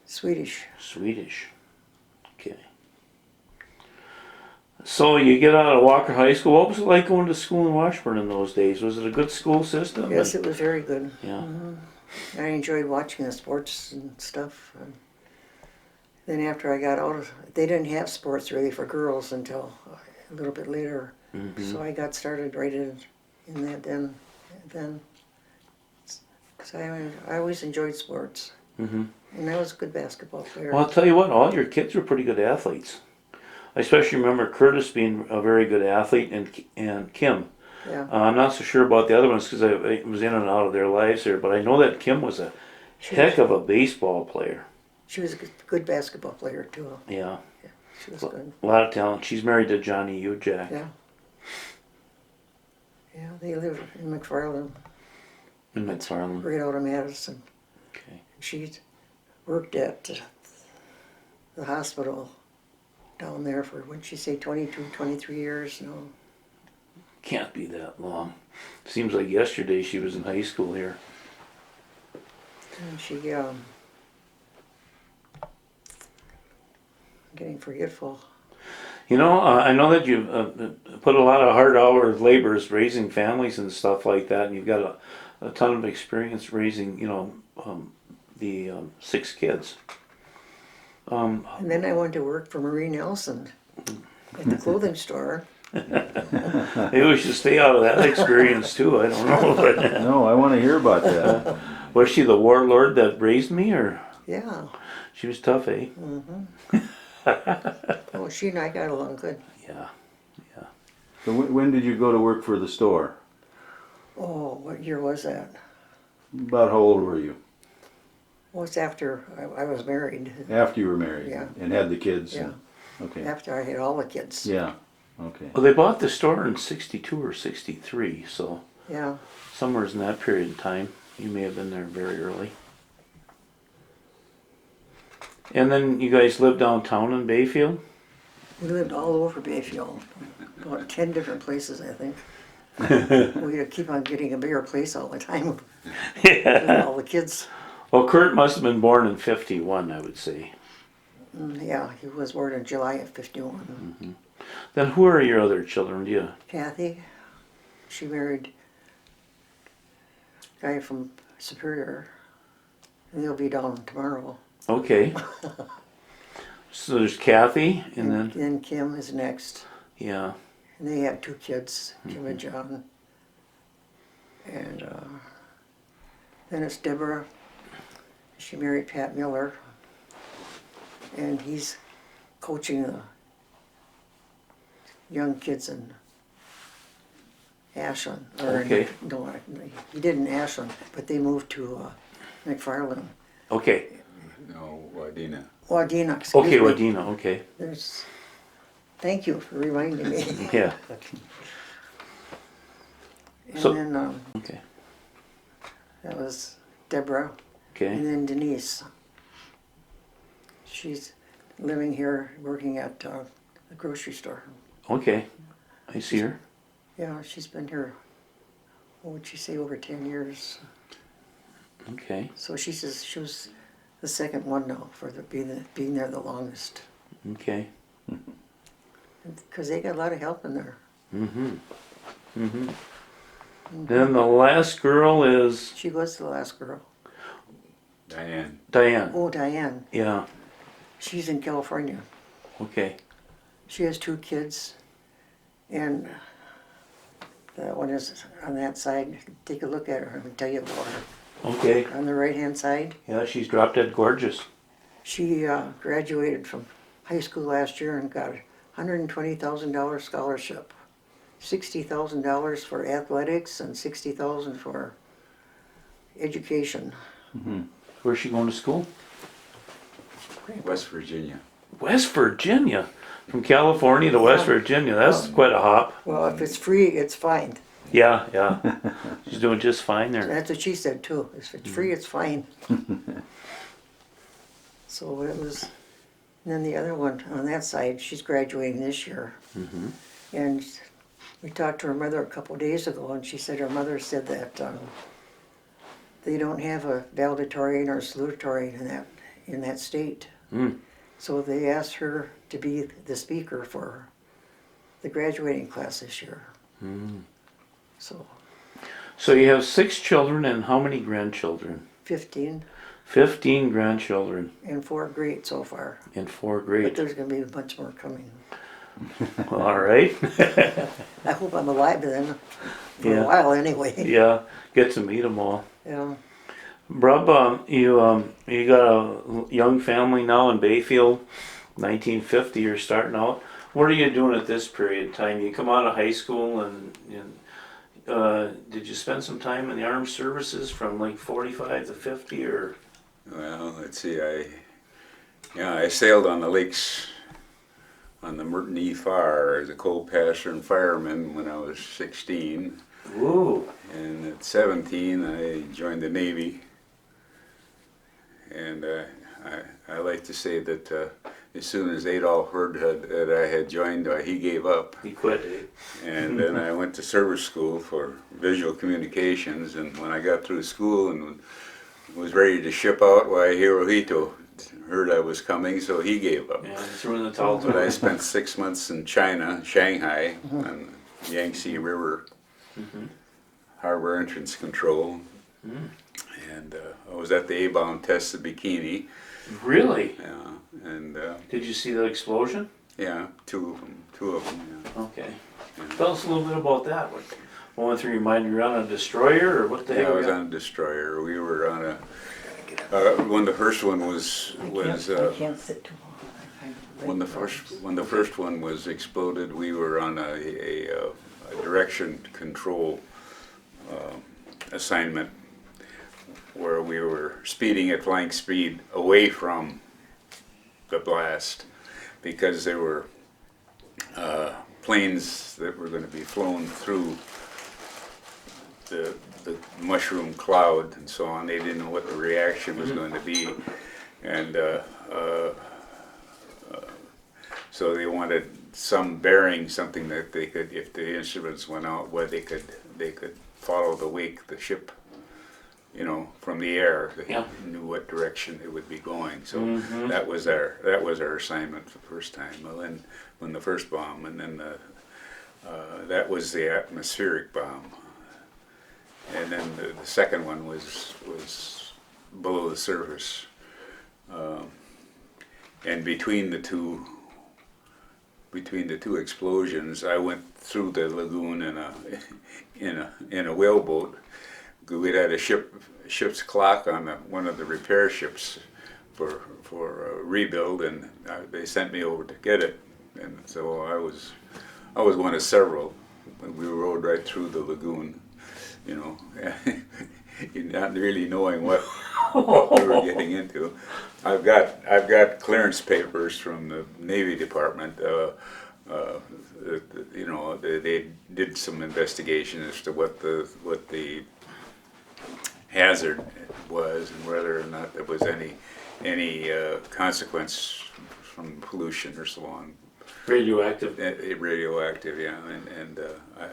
Swedish. Swedish. Okay. So you get out of Walker High School. What was it like going to school in Washburn in those days? Was it a good school system? Yes, it was very good. Yeah. I enjoyed watching the sports and stuff. And then after I got out, they didn't have sports really for girls until a little bit later. So I got started right in that then. Because I always enjoyed sports. And I was a good basketball player. Well, I'll tell you what, all your kids were pretty good athletes. I especially remember Curtis being a very good athlete and Kim. Yeah. I'm not so sure about the other ones because I was in and out of their lives here, but I know that Kim was a heck of a baseball player. She was a good basketball player too. Yeah. She was good. A lot of talent. She's married to Johnny Ujak. Yeah. Yeah, they live in McFarland, In McFarland. right out of Madison. Okay. She worked at the hospital down there for, what'd she say, 22, 23 years? No. Can't be that long. Seems like yesterday she was in high school here. And she, getting forgetful. You know, I know that you've put a lot of hard hours, labors, raising families and stuff like that, and you've got a ton of experience raising, the 6 kids. And then I went to work for Marie Nelson at the clothing store. Maybe we should stay out of that experience too. I don't know. But No, I want to hear about that. was she the warlord that raised me, or Yeah. she was tough, eh? Oh, she and I got along good. Yeah. So when did you go to work for the store? Oh, what year was that? About how old were you? Well, it's after I was married. After you were married? Yeah. And had the kids? Yeah. Okay. After I had all the kids. Yeah. Okay. Well, they bought the store in '62 or '63, so Yeah. somewhere in that period of time, you may have been there very early. And then you guys lived downtown in Bayfield? We lived all over Bayfield. About 10 different places, I think. We had to keep on getting a bigger place all the time with Yeah. all the kids. Well, Kurt must have been born in '51, I would say. Yeah, he was born in July of 51. Then who are your other children? Do you? Kathy, she married a guy from Superior. And they'll be down tomorrow. Okay. So there's Kathy, and then Then Kim is next. yeah. And they have 2 kids, Kim and John. And then it's Deborah. She married Pat Miller. And he's coaching the young kids in Ashland. Or Okay. No, he did in Ashland, but they moved to McFarland. Okay. No, Wadena. Wadena, excuse Okay, me. Wadena. Okay. There's, thank you for reminding me. Yeah. And So- then Okay. that was Deborah. And Okay. then Denise. She's living here, working at the grocery store. Okay. I see her. Yeah, she's been here, what would she say, over 10 years. Okay. So she says she was the second one now for being there the longest. Okay. Because they got a lot of help in there. Then the last girl is She was the last girl. Diane. Diane. Oh, Diane. Yeah. She's in California. Okay. She has 2 kids. And that one is on that side. Take a look at her and tell you about her. Okay. On the right-hand side, Yeah, she's drop dead gorgeous. she graduated from high school last year and got a $120,000 scholarship. $60,000 for athletics and $60,000 for education. Where's she going to school? West Virginia. West Virginia. From California to West Virginia. That's quite a hop. Well, if it's free, it's fine. Yeah, yeah. She's doing just fine there. That's what she said too. If it's free, it's fine. So it was, and then the other one on that side, she's graduating this year. And we talked to her mother a couple days ago, and she said her mother said that they don't have a valedictorian or salutatorian in that state. So they asked her to be the speaker for the graduating class this year. So you have 6 children and how many grandchildren? 15 15 grandchildren and 4 great so far. in 4 But grades. there's going to be a bunch more coming. All right. I hope I'm alive then, for Yeah. a while anyway. Yeah, get to meet them all. Yeah. Brub, you got a young family now in Bayfield, 1950. You're starting out. What are you doing at this period of time? You come out of high school and did you spend some time in the armed services from like 45 to 50 or? Well, let's see. I sailed on the lakes on the Merton E. Far as a coal passer and fireman when I was 16. Ooh. And at 17, I joined the Navy. And I like to say that as soon as Adolf heard that I had joined, he gave up. He quit, eh? And then I went to service school for visual communications. And when I got through school and was ready to ship out, why Hirohito heard I was coming, so he gave up. Yeah, threw in the towel. But I spent 6 months in China, Shanghai, on Yangtze River harbor entrance control. And I was at the A-bound test of Bikini. Really? Yeah, and Did you see the explosion? yeah, two of them. Yeah. Okay. Tell us a little bit about that. What went through your mind? You were on a destroyer, or what the Yeah, heck? I was on a destroyer. We were on a. When the first one was I can't sit too long. when the first one was exploded, we were on a direction control assignment where we were speeding at flying speed away from the blast because there were planes that were going to be flown through the mushroom cloud and so on. They didn't know what the reaction was going to be, and so they wanted some bearing, something that they could, if the instruments went out, where they could follow the wake, the ship, from the air. They knew what direction it would be going. So that was our assignment for the first time. Well, then when the first bomb, and then that was the atmospheric bomb. And then the second one was below the surface, and between the two explosions, I went through the lagoon in a whaleboat. We'd had a ship's clock on one of the repair ships for rebuild, and they sent me over to get it, and so I was one of several. We rode right through the lagoon. Not really knowing what we were getting into. I've got clearance papers from the Navy Department. They did some investigation as to what the hazard was and whether or not there was any consequence from pollution or so on. Radioactive. Radioactive, yeah, and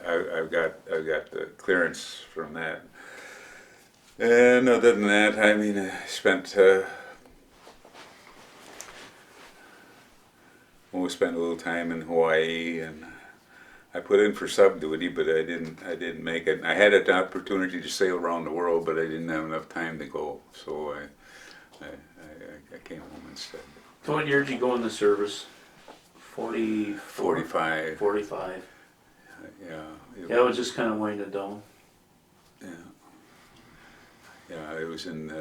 I've got the clearance from that. And other than that, I mean, I spent a little time in Hawaii, and I put in for sub duty, but I didn't make it. I had an opportunity to sail around the world, but I didn't have enough time to go, so I came home instead. So what year did you go in the service? 45. 45. Yeah. Yeah, it was just kind of winding down. Yeah, it was in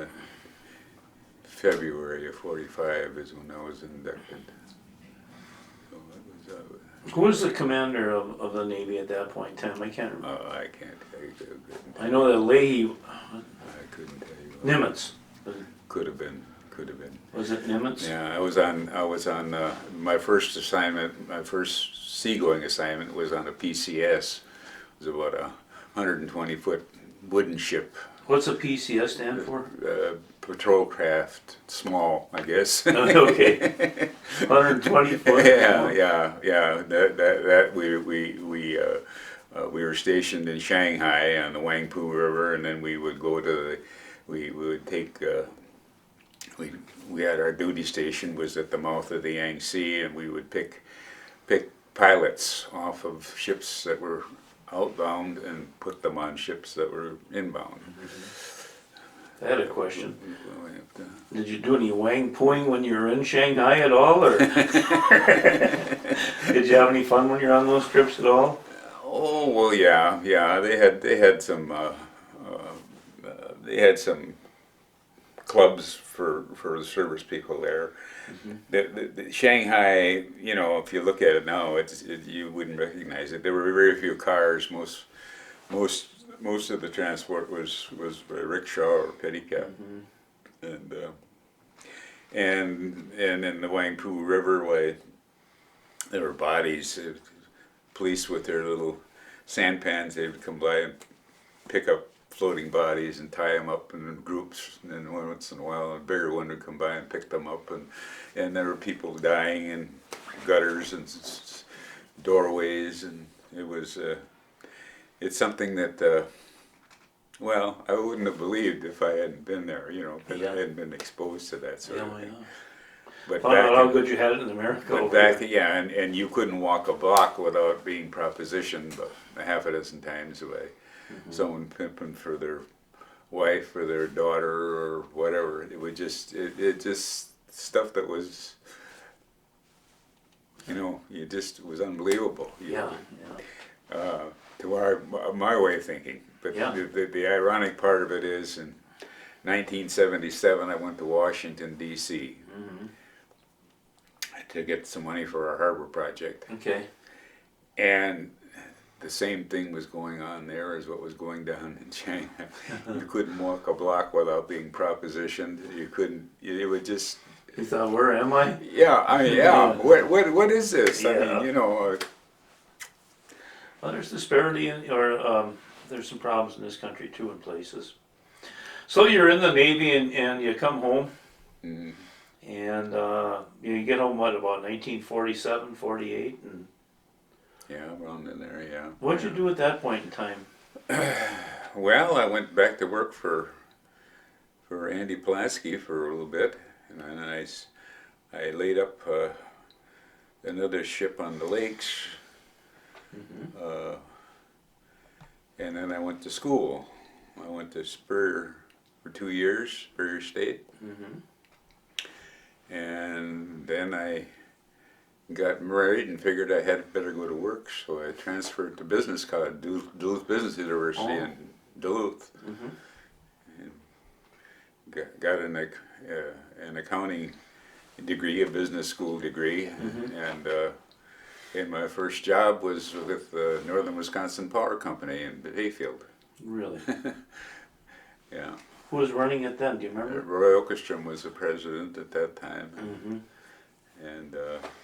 February of 45 is when I was inducted. Who was the commander of the Navy at that point in time? I can't remember. I can't tell you. I know that Leahy, I couldn't tell you. Nimitz. Could have been. Was it Nimitz? Yeah, I was on my first assignment. My first seagoing assignment was on a PCS. It was about a 120-foot wooden ship. What's a PCS stand for? Patrol craft, small, I guess. Okay. 120 foot. Yeah. That we were stationed in Shanghai on the Wangpu River, and then we would go to we would take. We had our duty station was at the mouth of the Yangtze, and we would pick pilots off of ships that were outbound and put them on ships that were inbound. I had a question. Well, we have to- Did you do any wang pooing when you were in Shanghai at all, or did you have any fun when you're on those trips at all? Oh well, yeah. They had some clubs for the service people there. The Shanghai, you know, if you look at it now, you wouldn't recognize it. There were very few cars. Most of the transport was by rickshaw or pedicab, and in the Wangpu River, why there were bodies. Police with their little sandpans, they would come by and pick up floating bodies and tie them up in groups, and then once in a while a bigger one would come by and pick them up, and there were people dying in gutters and doorways, and it was it's something that well, I wouldn't have believed if I hadn't been there, you know, because I hadn't been exposed to that sort of thing. But Found out how good you had it in America. but back, yeah, and you couldn't walk a block without being propositioned a half a dozen times by someone pimping for their wife or their daughter or whatever. It would just, it just stuff that was, you know, it just was unbelievable. Yeah. To my way of thinking. But Yeah. the ironic part of it is, in 1977, I went to Washington, D.C. to get some money for our harbor project. Okay. And the same thing was going on there as what was going down in China. You couldn't walk a block without being propositioned. You couldn't, it would just... You thought, where am I? Yeah, I mean, yeah, what is this? I Yeah. mean, you know... Well, there's disparity in, or there's some problems in this country too in places. So you're in the Navy and you come home, mhm. and you get home, what, about 1947, 48? And Yeah, around in there, yeah. what'd you do at that point in time? Well, I went back to work for Andy Pulaski for a little bit, and then I laid up another ship on the lakes, and then I went to school. I went to Spur for 2 years, Spur State, and then I got married and figured I had better go to work, so I transferred to business college, Duluth Business University in Duluth. And got an accounting degree, a business school degree, and my first job was with the Northern Wisconsin Power Company in Bayfield. Really? Yeah. Who was running it then? Do you remember? Roy Okerstrom was the president at that time. And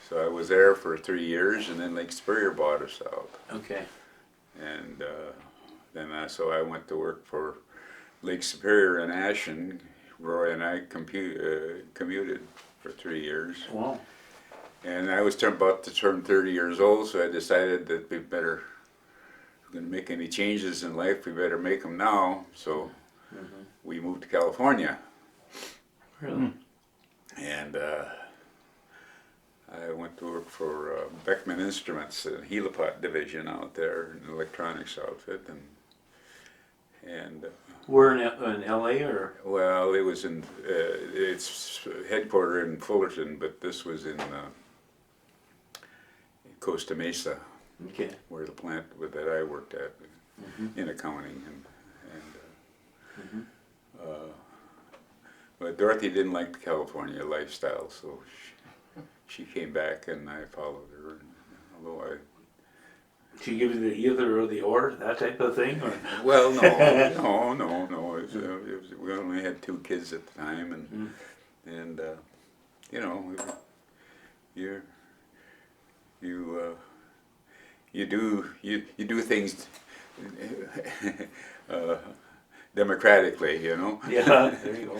so I was there for 3 years, and then Lake Superior bought us out. Okay. And then so I went to work for Lake Superior in Ashen. Roy and I commuted for 3 years. Wow. And I was about to turn 30 years old, so I decided that we better, if we're going to make any changes in life, we better make them now. So we moved to California. Really? And I went to work for Beckman Instruments, the helipod division out there, an electronics outfit, and We're in LA, or? well, it was in it's headquartered in Fullerton, but this was in Costa Mesa, Okay. where the plant that I worked at in accounting, but Dorothy didn't like the California lifestyle, so she came back and I followed her. although I Did she give you the either or the or, that type of thing? Or? well, no. We only had 2 kids at the time, and you know, you do things democratically, you know. Yeah, there you go.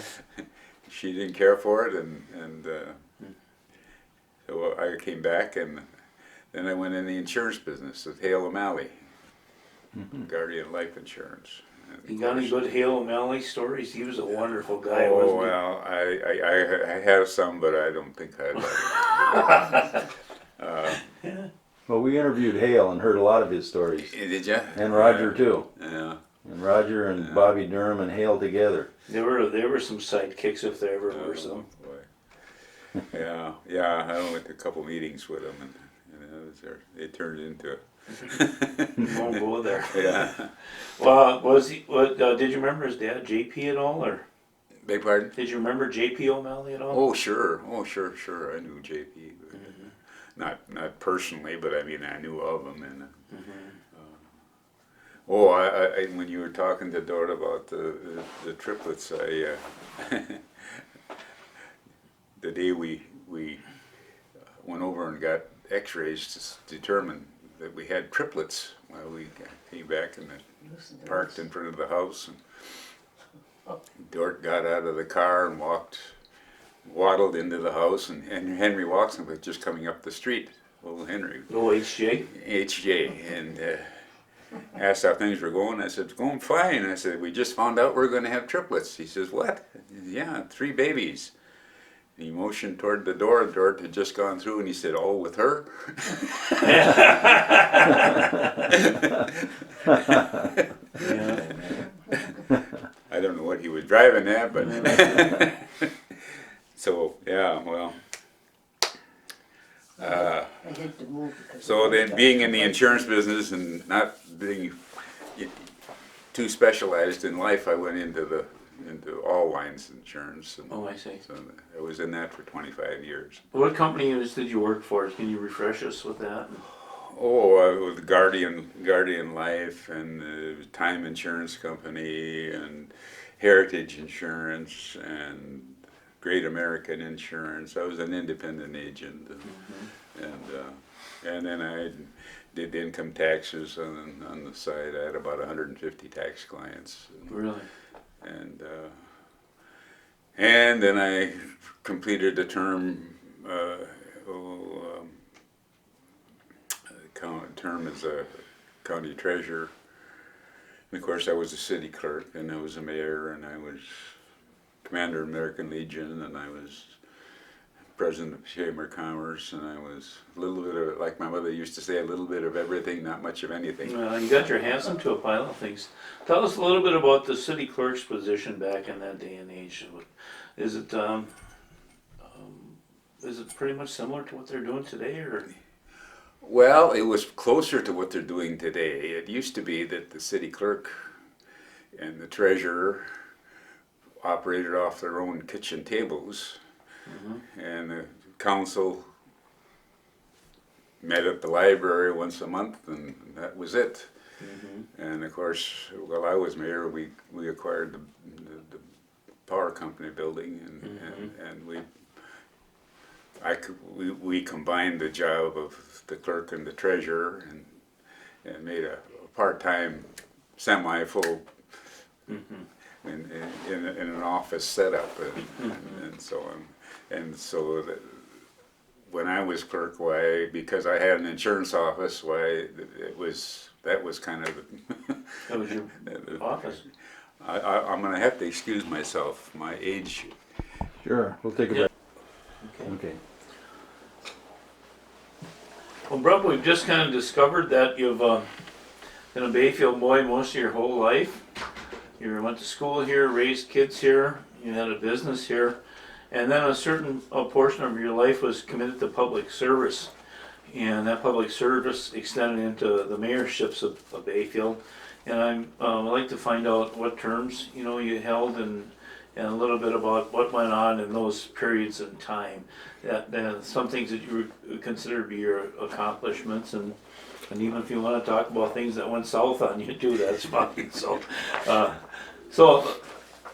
She didn't care for it, and so I came back, and then I went in the insurance business at Hale O'Malley, Guardian Life Insurance. And You of got any course- good Hale O'Malley stories? He was a wonderful guy, Oh wasn't well, I have some, but I don't think I'd. Well, we interviewed Hale and heard a lot of his stories, Did you? and Roger too. Yeah. And Roger and Bobby Durham and Hale together. he? There were some sidekicks if there ever were some. Boy. Yeah. I went to a couple meetings with them, and it turned into. Won't go there. Yeah. Well, was he? What did you remember his dad, JP, at all, or Beg pardon? did you remember JP O'Malley at all? Oh sure. I knew JP. Not personally, but I mean I knew of him, and. I when you were talking to Dort about the triplets, I the day we went over and got X-rays to determine that we had triplets. Well, we came back and parked in front of the house, and Dort got out of the car and waddled into the house, and Henry Wachsmuth was just coming up the street. Old Henry. Oh, HJ. HJ, and asked how things were going. I said, going fine. I said, we just found out we're going to have triplets. He says, what? Yeah, 3 babies. And he motioned toward the door. The door had just gone through, and he said, oh, with her? Yeah. I don't know what he was driving at, but so, yeah, well. I had to move because. So then being in the insurance business and not being too specialized in life, I went into all lines insurance. And Oh, I see. so I was in that for 25 years. What company did you work for? Can you refresh us with that? Oh, I was Guardian Life and the Time Insurance Company and Heritage Insurance and Great American Insurance. I was an independent agent, and then I did income taxes on the side. I had about 150 tax clients. Really? And then I completed a term as a county treasurer. And of course, I was a city clerk, and I was a mayor, and I was commander of American Legion, and I was president of Chamber of Commerce, and I was a little bit of, like my mother used to say, a little bit of everything, not much of anything. You got your hands into a pile of things. Tell us a little bit about the city clerk's position back in that day and age. Is it pretty much similar to what they're doing today, or? Well, it was closer to what they're doing today. It used to be that the city clerk and the treasurer operated off their own kitchen tables, and the council met at the library once a month, and that was it. And of course, while I was mayor, we acquired the power company building, and we combined the job of the clerk and the treasurer, and made a part-time, semi-full in an office setup, and so on. And so when I was clerk, why, because I had an insurance office, why that was kind of That was your office. I'm going to have to excuse myself. My age. Sure, we'll take a break. Okay. Well, Brub, we've just kind of discovered that you've been a Bayfield boy most of your whole life. You went to school here, raised kids here, you had a business here, and then a certain portion of your life was committed to public service. And that public service extended into the mayorships of Bayfield. And I'd like to find out what terms you held and a little bit about what went on in those periods in time. Some things that you would consider to be your accomplishments, and even if you want to talk about things that went south on you too, that's fine. So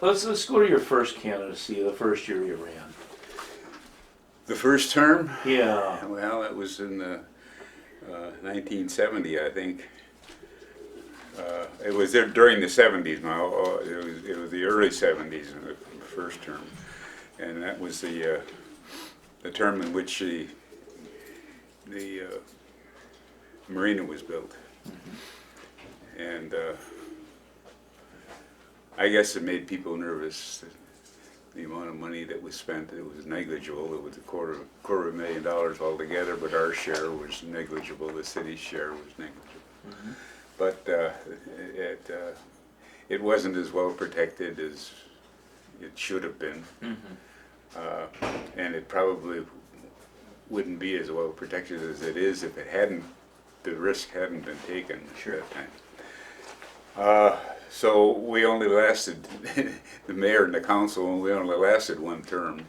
let's go to your first candidacy, the first year you ran. The first term? Yeah. Well, it was in 1970, I think. It was there during the 70s. Now it was the early 70s in the first term, and that was the term in which the marina was built. And I guess it made people nervous. The amount of money that was spent, it was negligible. It was a quarter $250,000 altogether, but our share was negligible. The city's share was negligible. But it wasn't as well protected as it should have been, and it probably wouldn't be as well protected as it is if the risk hadn't been taken at that time. So we only lasted, the mayor and the council, we only lasted one term.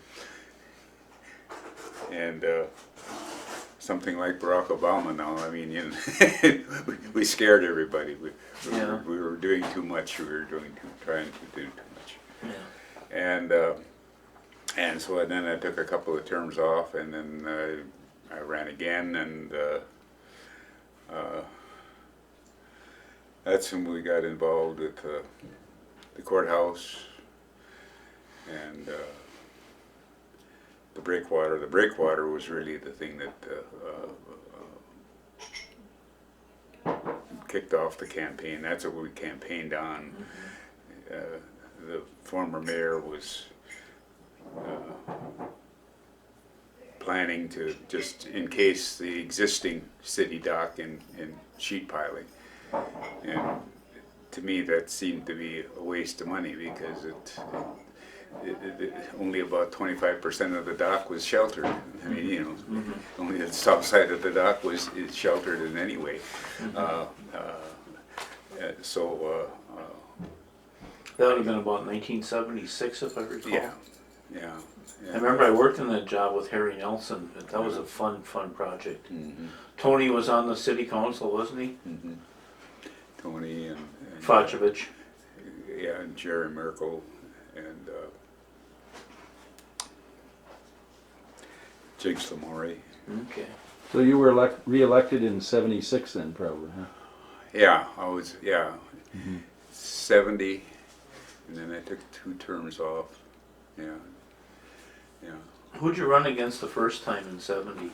And something like Barack Obama now, I mean, you know, we scared everybody. We were doing too much, we were trying to do too much. Yeah. And so then I took a couple of terms off, and then I ran again, and that's when we got involved with the courthouse and the breakwater. The breakwater was really the thing that kicked off the campaign. That's what we campaigned on. The former mayor was planning to just encase the existing city dock in sheet piling. And to me, that seemed to be a waste of money because only about 25% of the dock was sheltered. I mean, you know, only the south side of the dock is sheltered in any way. That would have been about 1976, if I recall. Yeah. I remember I worked in that job with Harry Nelson. That was a fun project. Tony was on the city council, wasn't he? Tony and Facevich. Yeah, and Jerry Merkel and Jigs Lamori. Okay. So you were re-elected in '76 then, probably, huh? Yeah, I was, 70, and then I took 2 terms off. Yeah. Who'd you run against the first time in '70?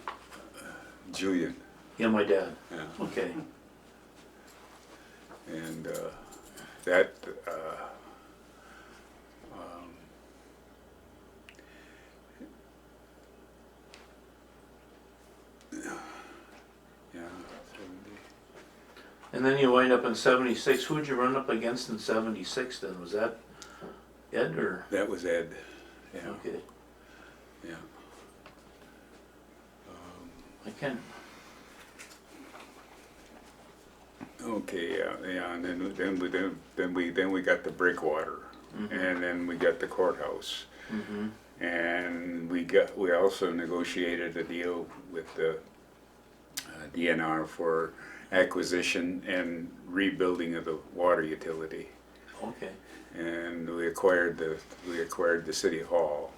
Julian. Yeah, my dad. Yeah. Okay. And that yeah, 70. And then you wind up in '76. Who'd you run up against in '76 then? Was that Ed or? That was Ed. Yeah. Okay. Yeah. I can. Okay. Yeah. And then we got the breakwater, and then we got the courthouse, and we also negotiated a deal with the DNR for acquisition and rebuilding of the water utility. Okay. And we acquired the city hall.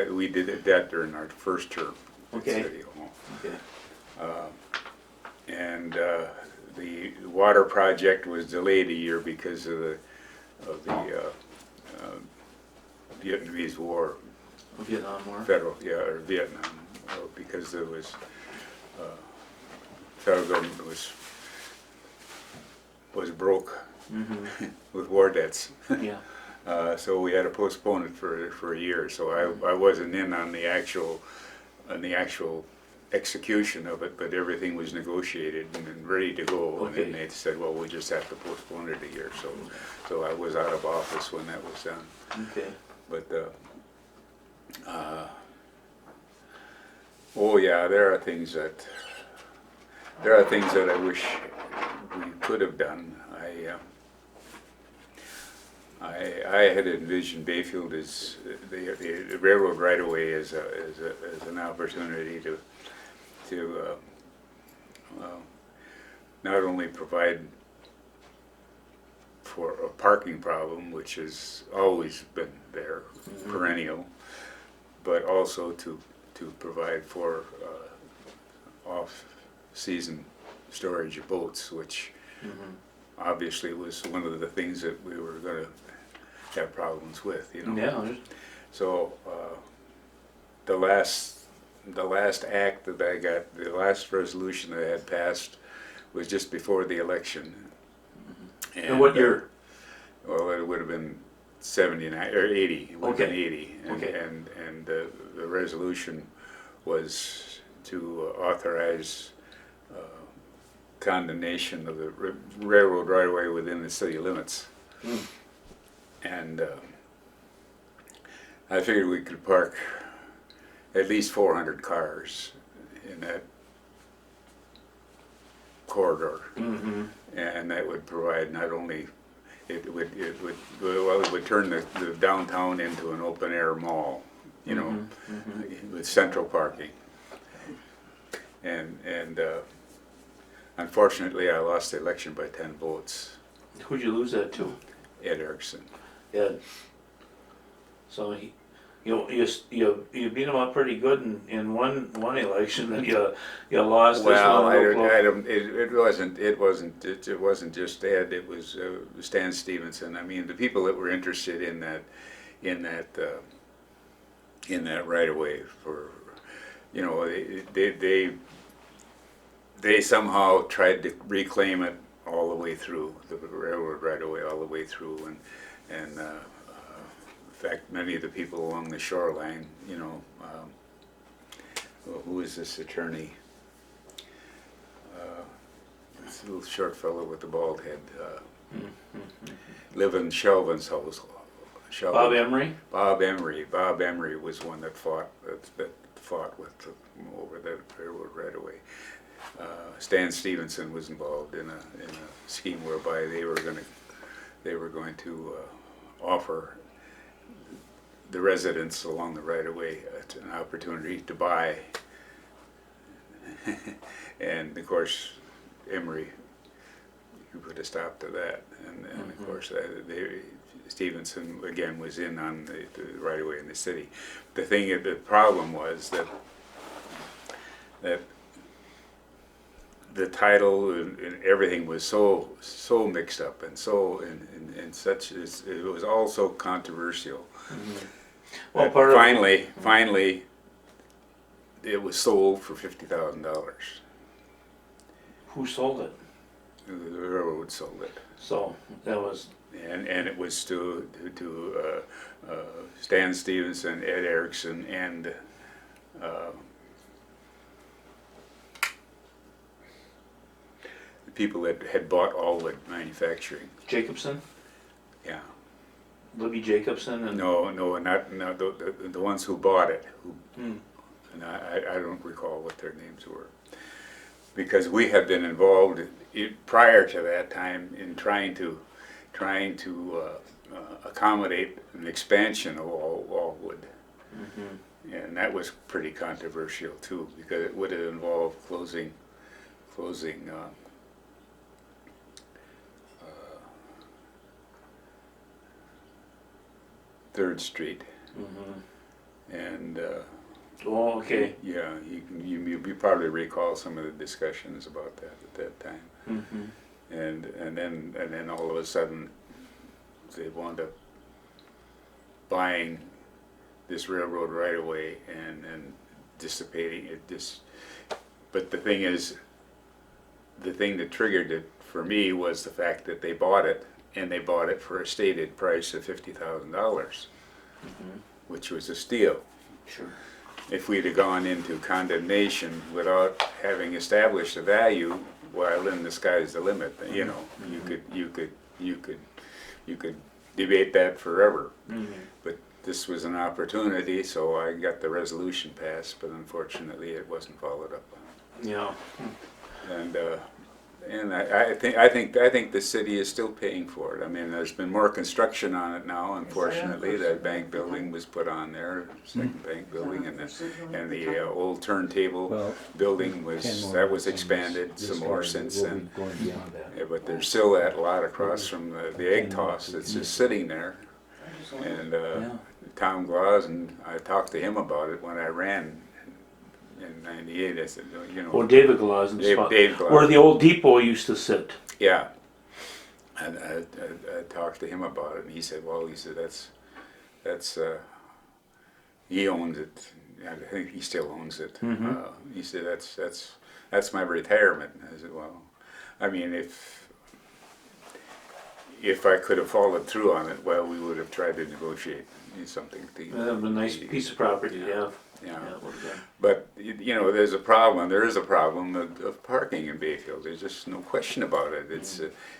We did that during our first term at Okay. City Hall. Okay. And the water project was delayed a year because of the Vietnamese War. Vietnam War. Or Vietnam, because there was federal government was broke with war debts. Yeah. So we had to postpone it for a year. So I wasn't in on the actual execution of it, but everything was negotiated and ready to go. Okay. And then they said, well, we just have to postpone it a year. So I was out of office when that was done. Okay. But oh yeah, there are things that I wish we could have done. I had envisioned Bayfield as the railroad right of way as an opportunity to not only provide for a parking problem, which has always been there, perennial, but also to provide for off-season storage of boats, which obviously was one of the things that we were going to have problems with, you know. Yeah. So the last act that I got, the last resolution that I had passed was just before the election. And what year? Well, it would have been 79 or 80. It would have been Okay. 80. And, Okay. and the resolution was to authorize condemnation of the railroad right away within the city limits. And I figured we could park at least 400 cars in that corridor, and that would provide not only it would turn the downtown into an open air mall, you know, with central parking. And unfortunately, I lost the election by 10 votes. Who'd you lose that to? Ed Erickson. Ed. So you beat him up pretty good in one election, and you lost Well, this one. it wasn't just Ed. It was Stan Stevenson. I mean, the people that were interested in that right of way for, you know, they somehow tried to reclaim it all the way through the railroad right of way, all the way through, and in fact, many of the people along the shoreline, you know, who is this attorney? This little short fellow with the bald head, live in Shelvin's house. Shelvin. Bob Emery? Bob Emery. Bob Emery was one that fought with over that railroad right away. Stan Stevenson was involved in a scheme whereby they were going to offer the residents along the right of way an opportunity to buy. And of course, Emery put a stop to that, and of course Stevenson again was in on the right of way in the city. The problem was that the title and everything was so mixed up and so and such it was all so controversial. Well, Finally, it was sold for $50,000. Who sold it? The railroad sold it, So that was. and it was to Stan Stevenson, Ed Erickson, and the people that had bought all the manufacturing. Jacobson? Yeah. Libby Jacobson and No, the ones who bought it. Hmm. And I don't recall what their names were, because we had been involved prior to that time in trying to accommodate an expansion of Allwood, and that was pretty controversial too, because it would have involved closing 3rd Street, and oh, okay. yeah, you probably recall some of the discussions about that at that time. And then all of a sudden they wound up buying this railroad right away and dissipating it. But the thing is, the thing that triggered it for me was the fact that they bought it, and they bought it for a stated price of $50,000, which was a steal. Sure. If we'd have gone into condemnation without having established a value, well, then the sky's the limit. You know, you could debate that forever. But this was an opportunity, so I got the resolution passed. But unfortunately, it wasn't followed up on. Yeah. And And I think the city is still paying for it. I mean, there's been more construction on it now. Unfortunately, that bank building was put on there, second bank building, and the old turntable Well, building was expanded some more since then. Yeah, but there's still that lot across from the egg toss that's just sitting there. And Tom Glaus, and I talked to him about it when I ran in '98. I said, you know. Well, David Glausen's Dave spot, Glausen. where the old depot used to sit. Yeah. And I talked to him about it, and he said, well, that's he owns it. I think he still owns it. He said, that's my retirement. I said, well, I mean, if I could have followed through on it, well, we would have tried to negotiate something. That'd be a nice piece of property to have. Yeah. it would've been. But, you know, there is a problem of parking in Bayfield. There's just no question about it.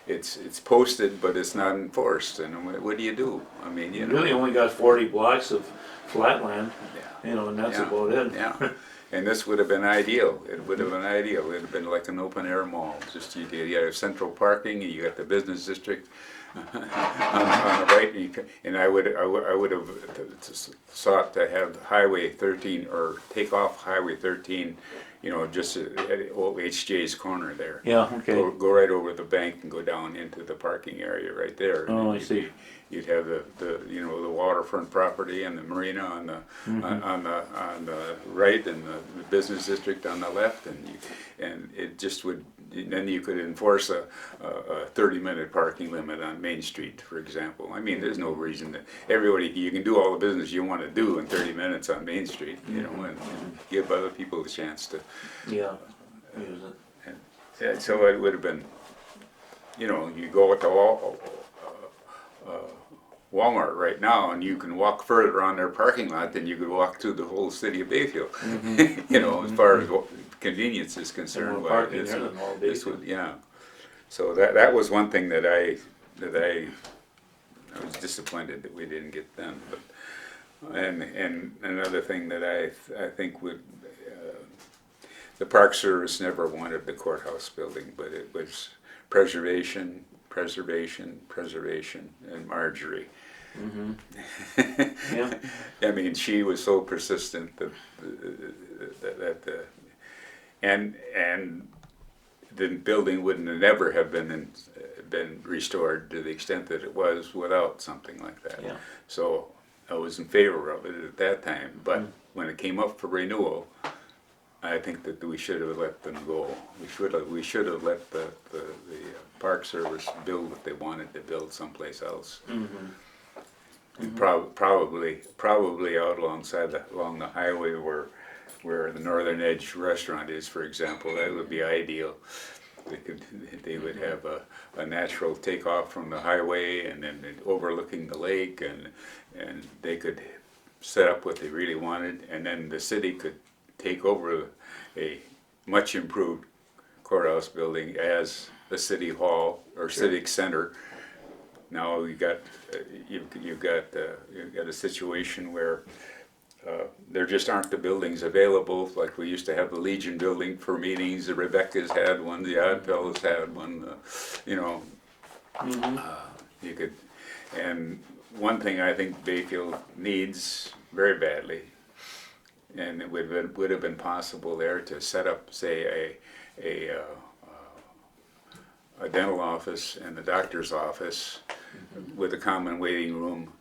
It's posted, but it's not enforced. And what do you do? I mean, you You know. really only got 40 blocks of flat land, Yeah. you know, and that's Yeah. about it. Yeah. And this would have been ideal. It would have been ideal. It would have been like an open air mall. Just you have central parking, and you got the business district on the right, and I would have sought to have Highway 13 or take off Highway 13, you know, just at old HJ's corner there. Yeah, okay. Go right over the bank and go down into the parking area right there. And Oh, then I see. You'd have the you know, the waterfront property and the marina on the on the right, and the business district on the left, and it just would. Then you could enforce a 30-minute parking limit on Main Street, for example. I mean, there's no reason that you can do all the business you want to do in 30 minutes on Main Street, you know, and give other people a chance to. Yeah. Use it. And so it would have been, you know, you go at the Walmart right now, and you can walk further on their parking lot than you could walk through the whole city of Bayfield. You know, as far as convenience is concerned. more parking there than all this Bayfield. would, yeah. So that was one thing that I was disappointed that we didn't get done. But and another thing that I think would. The Park Service never wanted the courthouse building, but it was preservation, and Marjorie. Yeah. I mean, she was so persistent and the building wouldn't have never have been restored to the extent that it was without something like that. Yeah. So I was in favor of it at that time, but when it came up for renewal, I think that we should have let them go. We should have let the Park Service build what they wanted to build someplace else. And probably out along the highway where the Northern Edge restaurant is, for example. That would be ideal. They would have a natural takeoff from the highway, and then overlooking the lake, and they could set up what they really wanted, and then the city could take over a much improved courthouse building as the city hall or civic center. Now you've got a situation where there just aren't the buildings available. Like we used to have the Legion building for meetings. The Rebecca's had one. The Oddfellows had one. You know, you could. And one thing I think Bayfield needs very badly, and it would have been possible there to set up, say, a dental office and a doctor's office with a common waiting room,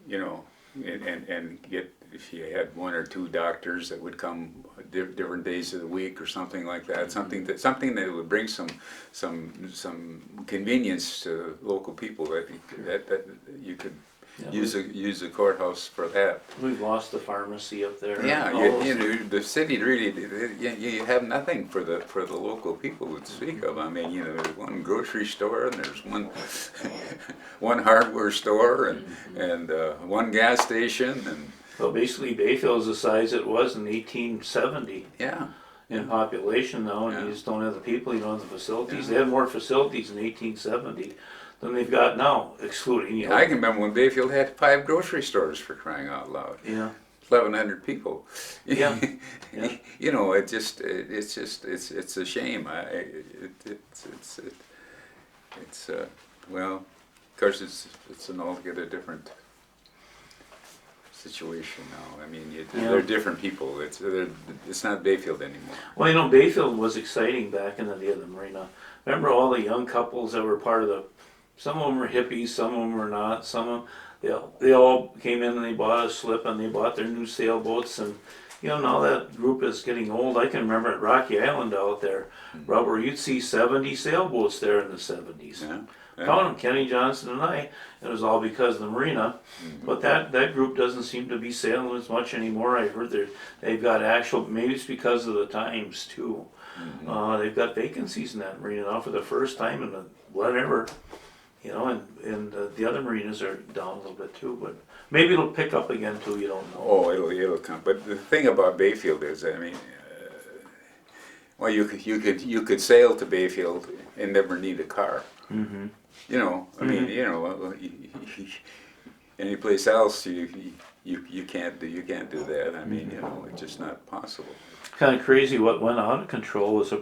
you know, and get, if you had one or two doctors that would come different days of the week or something like that, something that would bring some convenience to local people, that you could use the courthouse for that. We've lost the pharmacy up there. Yeah, you know, the city really, you have nothing for the local people to speak of. I mean, you know, there's one grocery store, and there's one hardware store, and one gas station, and Well, basically Bayfield's the size it was in 1870 yeah. in population now, and you just don't have the people, you don't have the facilities. They had more facilities in 1870 than they've got now, excluding, you know. I can remember when Bayfield had 5 grocery stores, for crying out loud. Yeah. 1,100 people. Yeah, yeah. You know, it's a shame. Well, of course, it's an altogether different situation now. I mean, Yeah. they're different people. It's not Bayfield anymore. Well, you know, Bayfield was exciting back in the day of the marina. Remember all the young couples that were part of the, some of them were hippies, some of them were not, some of them, they all came in and they bought a slip and they bought their new sailboats, and you know, now that group is getting old. I can remember at Rocky Island out there, Robert, you'd see 70 sailboats there in the 70s. Yeah. Yeah. Count them, Kenny Johnson and I. It was all because of the marina. But that group doesn't seem to be sailing as much anymore. I heard they've got actual, maybe it's because of the times too. They've got vacancies in that marina now for the first time in whatever. You know, and the other marinas are down a little bit too, but maybe it'll pick up again too, you don't know. Oh, it'll come. But the thing about Bayfield is, I mean, well, you could sail to Bayfield and never need a car. Mm-hmm. You know, I mean, you know, any place else you can't do that. I mean, you know, it's just not possible. Kind of crazy what went out of control was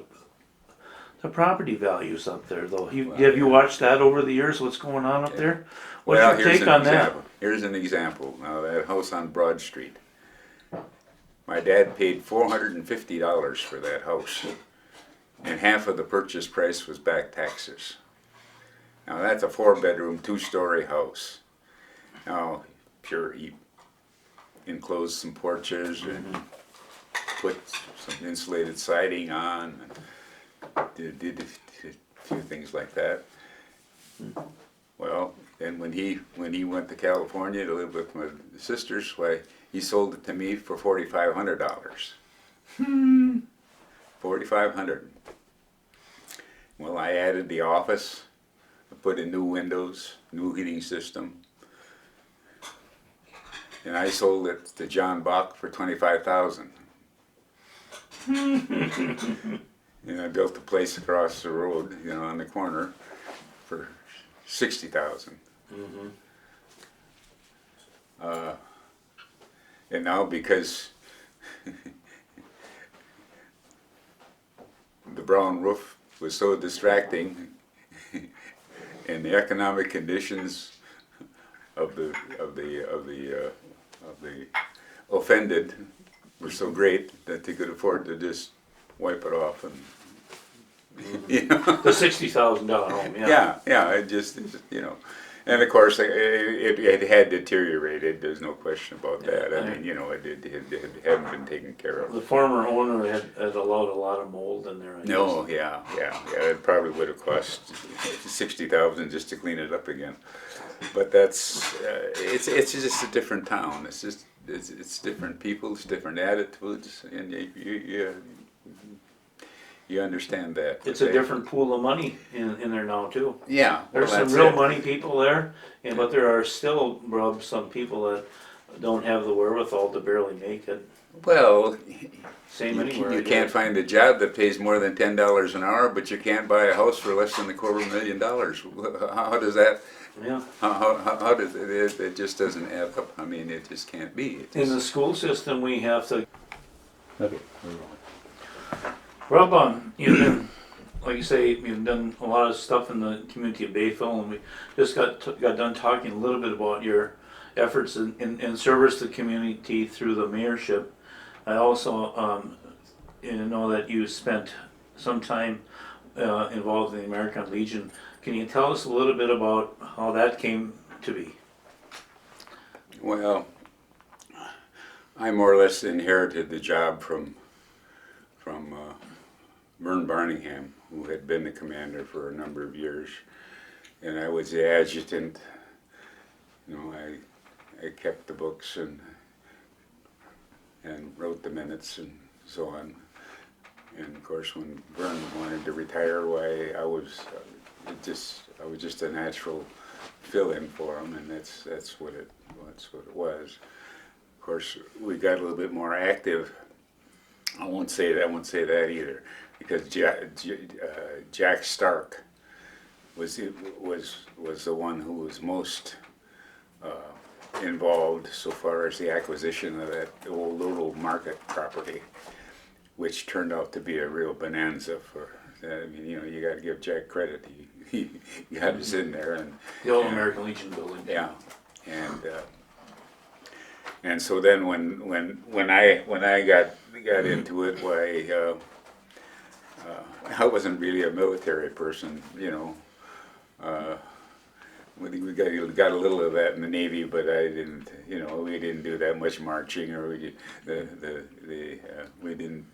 the property values up there, though. Have you watched that over the years? What's going on up there? What's Well, your here's take an on that? example. Here's an example. Now, that house on Broad Street. My dad paid $450 for that house, and half of the purchase price was back taxes. Now, that's a 4-bedroom, 2-story house. Now, he enclosed some porches and put some insulated siding on, and did a few things like that. Well, then when he went to California to live with my sisters, why, he sold it to me for $4,500. $4,500. Well, I added the office, I put in new windows, new heating system, and I sold it to John Bach for $25,000. And I built a place across the road, you know, on the corner, for $60,000. And now, because the brown roof was so distracting, and the economic conditions of the offended were so great that they could afford to just wipe it off, and you know. The $60,000 home, yeah. Yeah, it just, you know, and of course it had deteriorated. There's no question about that. I mean, you know, it hadn't been taken care of. The former owner had allowed a lot of mold in there. I No, guess. yeah. It probably would have cost $60,000 just to clean it up again. But that's it's just a different town. It's different people, it's different attitudes, and you understand that. It's a different pool of money in there now too. Yeah, There's well, some that's real it. money people there, but there are still, Rob, some people that don't have the wherewithal to barely make it. Well, Same anywhere. you I can't guess. find a job that pays more than $10 an hour, but you can't buy a house for less than $250,000. How does that? Yeah. How does it? It just doesn't add up. I mean, it just can't be. In the school system, we have to. Okay, we're rolling. Rob, you've been, like you say, you've done a lot of stuff in the community of Bayfield, and we just got done talking a little bit about your efforts in service to the community through the mayorship. I also know that you spent some time involved in the American Legion. Can you tell us a little bit about how that came to be? Well, I more or less inherited the job from Vern Barningham, who had been the commander for a number of years, and I was the adjutant. You know, I kept the books and wrote the minutes and so on. And of course, when Vern wanted to retire, why I was just a natural fill-in for him, and that's what it was. Of course, we got a little bit more active. I won't say that either, because Jack Stark was the one who was most involved so far as the acquisition of that old little market property, which turned out to be a real bonanza for. I mean, you know, you got to give Jack credit. He got us in there, and The old American Legion building. yeah, and so then when I got into it, why I wasn't really a military person, you know. We got a little of that in the Navy, but I didn't. You know, we didn't do that much marching, or we didn't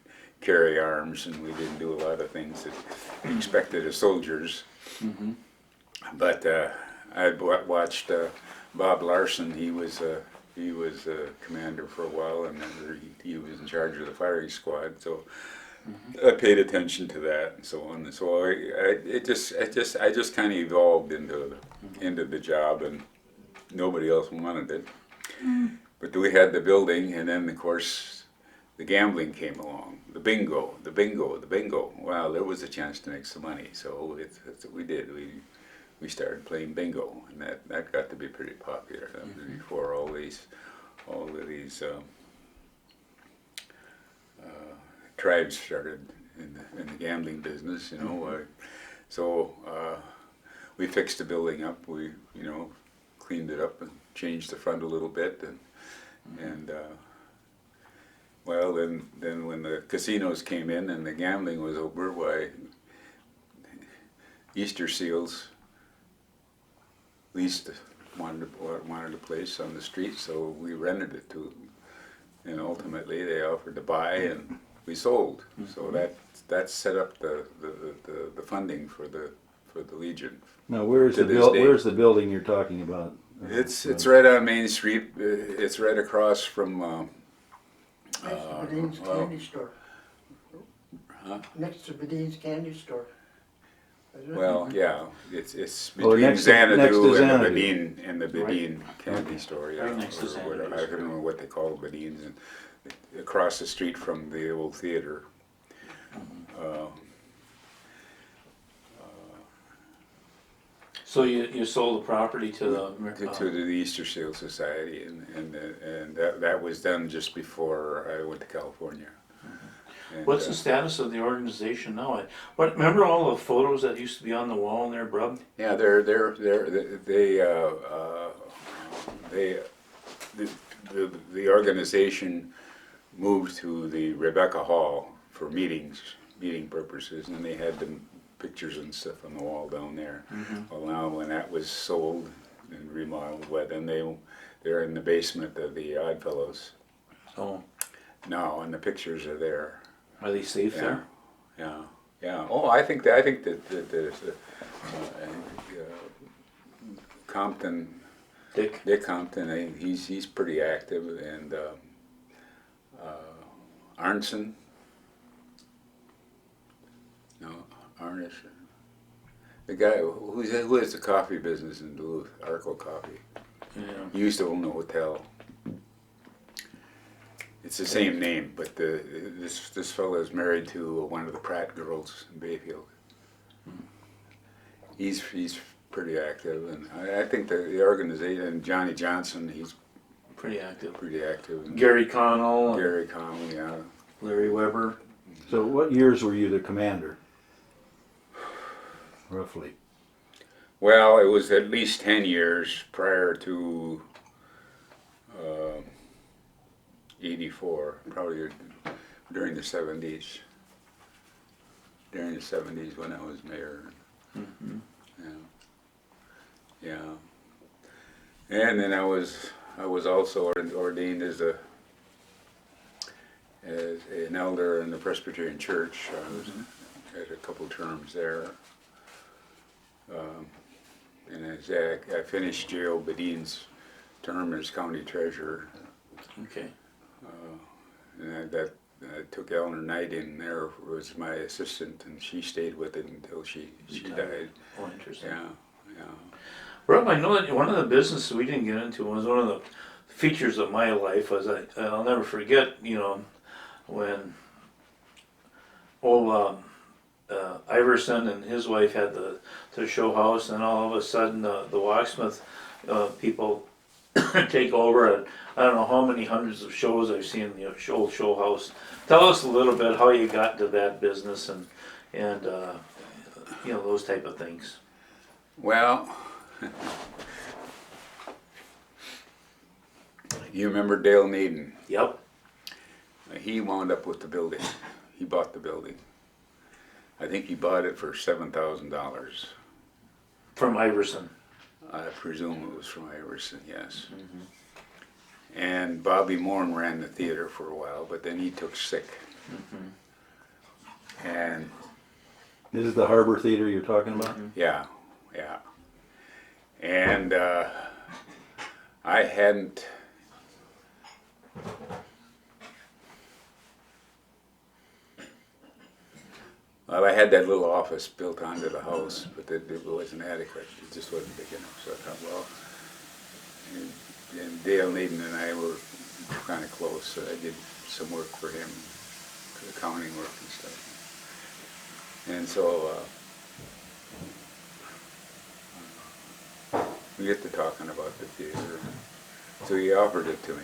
carry arms, and we didn't do a lot of things that we expected as soldiers. Mm-hmm. But I watched Bob Larson. He was a commander for a while, and then he was in charge of the firing squad. So I paid attention to that and so on. And so I just kind of evolved into the job, and nobody else wanted it. But we had the building, and then of course the gambling came along, the bingo. Wow, there was a chance to make some money, so that's what we did. We started playing bingo, and that got to be pretty popular. That was before all of these tribes started in the gambling business, you know. So we fixed the building up. We, you know, cleaned it up and changed the front a little bit, and well, then when the casinos came in and the gambling was over, why, Easter Seals leased wanted a place on the street, so we rented it to them, and ultimately they offered to buy, and we sold. So that set up the funding for the Legion. Now, where's To the this day. where's the building you're talking about? It's right on Main Street. It's right across from. Next to Bedine's well, candy store. Huh? Next to Bedine's candy store. Is it? Well, yeah, it's Oh, between next to Xanadu and Xanadu. the Bedine candy store. Yeah, Right next to or whatever. I Xanadu's. don't know what they call Bedine's, and across the street from the old theater. So you sold the property to the To the Easter Seal Society, and that was done just before I went to California. And, What's the status of the organization now? Remember all the photos that used to be on the wall in there, Brub? yeah, the organization moved to the Rebecca Hall for meeting purposes, and they had the pictures and stuff on the wall down there. Well, now when that was sold and remodeled, well, then they're in the basement of the Oddfellows Oh, now, and the pictures are there. are they safe there? Yeah. Oh, I think that there's Compton. Dick Compton, he's pretty active, and Hanson. No, Arnish. The guy who has the coffee business in Duluth, Arco Coffee. Yeah. He used to own a hotel. It's the same name, but this fellow is married to one of the Pratt girls in Bayfield. He's pretty active, and I think the organization, and Johnny Johnson, he's Pretty active. pretty active. And Gary Connell, Gary Connell, yeah. Larry Weber. So, what years were you the commander? Roughly. Well, it was at least 10 years prior to 84, probably during the 70s. During the 70s when I was mayor. Yeah. And then I was also ordained as an elder in the Presbyterian Church. I was had a couple terms there. And as I finished J.O. Bedine's term as county treasurer, Okay. and I took Eleanor Knight in there, was my assistant, and she stayed with it until she died. Oh, interesting. Yeah. Rob, I know that one of the businesses we didn't get into was one of the features of my life was I'll never forget, you know, when old Iverson and his wife had the show house, and all of a sudden the Wachsmuth people take over. And I don't know how many hundreds of shows I've seen in the old show house. Tell us a little bit how you got into that business and you know, those type of things. Well, you remember Dale Naden? Yep. He wound up with the building. He bought the building. I think he bought it for $7,000. From Iverson. I presume it was from Iverson, yes. And Bobby Moore ran the theater for a while, but then he took sick. And This is the Harbor Theater you're talking about? yeah. And I hadn't. Well, I had that little office built onto the house, but it wasn't adequate. It just wasn't big enough. So I thought, well, and Dale Naden and I were kind of close, so I did some work for him, accounting work and stuff. And so we get to talking about the theater. So he offered it to me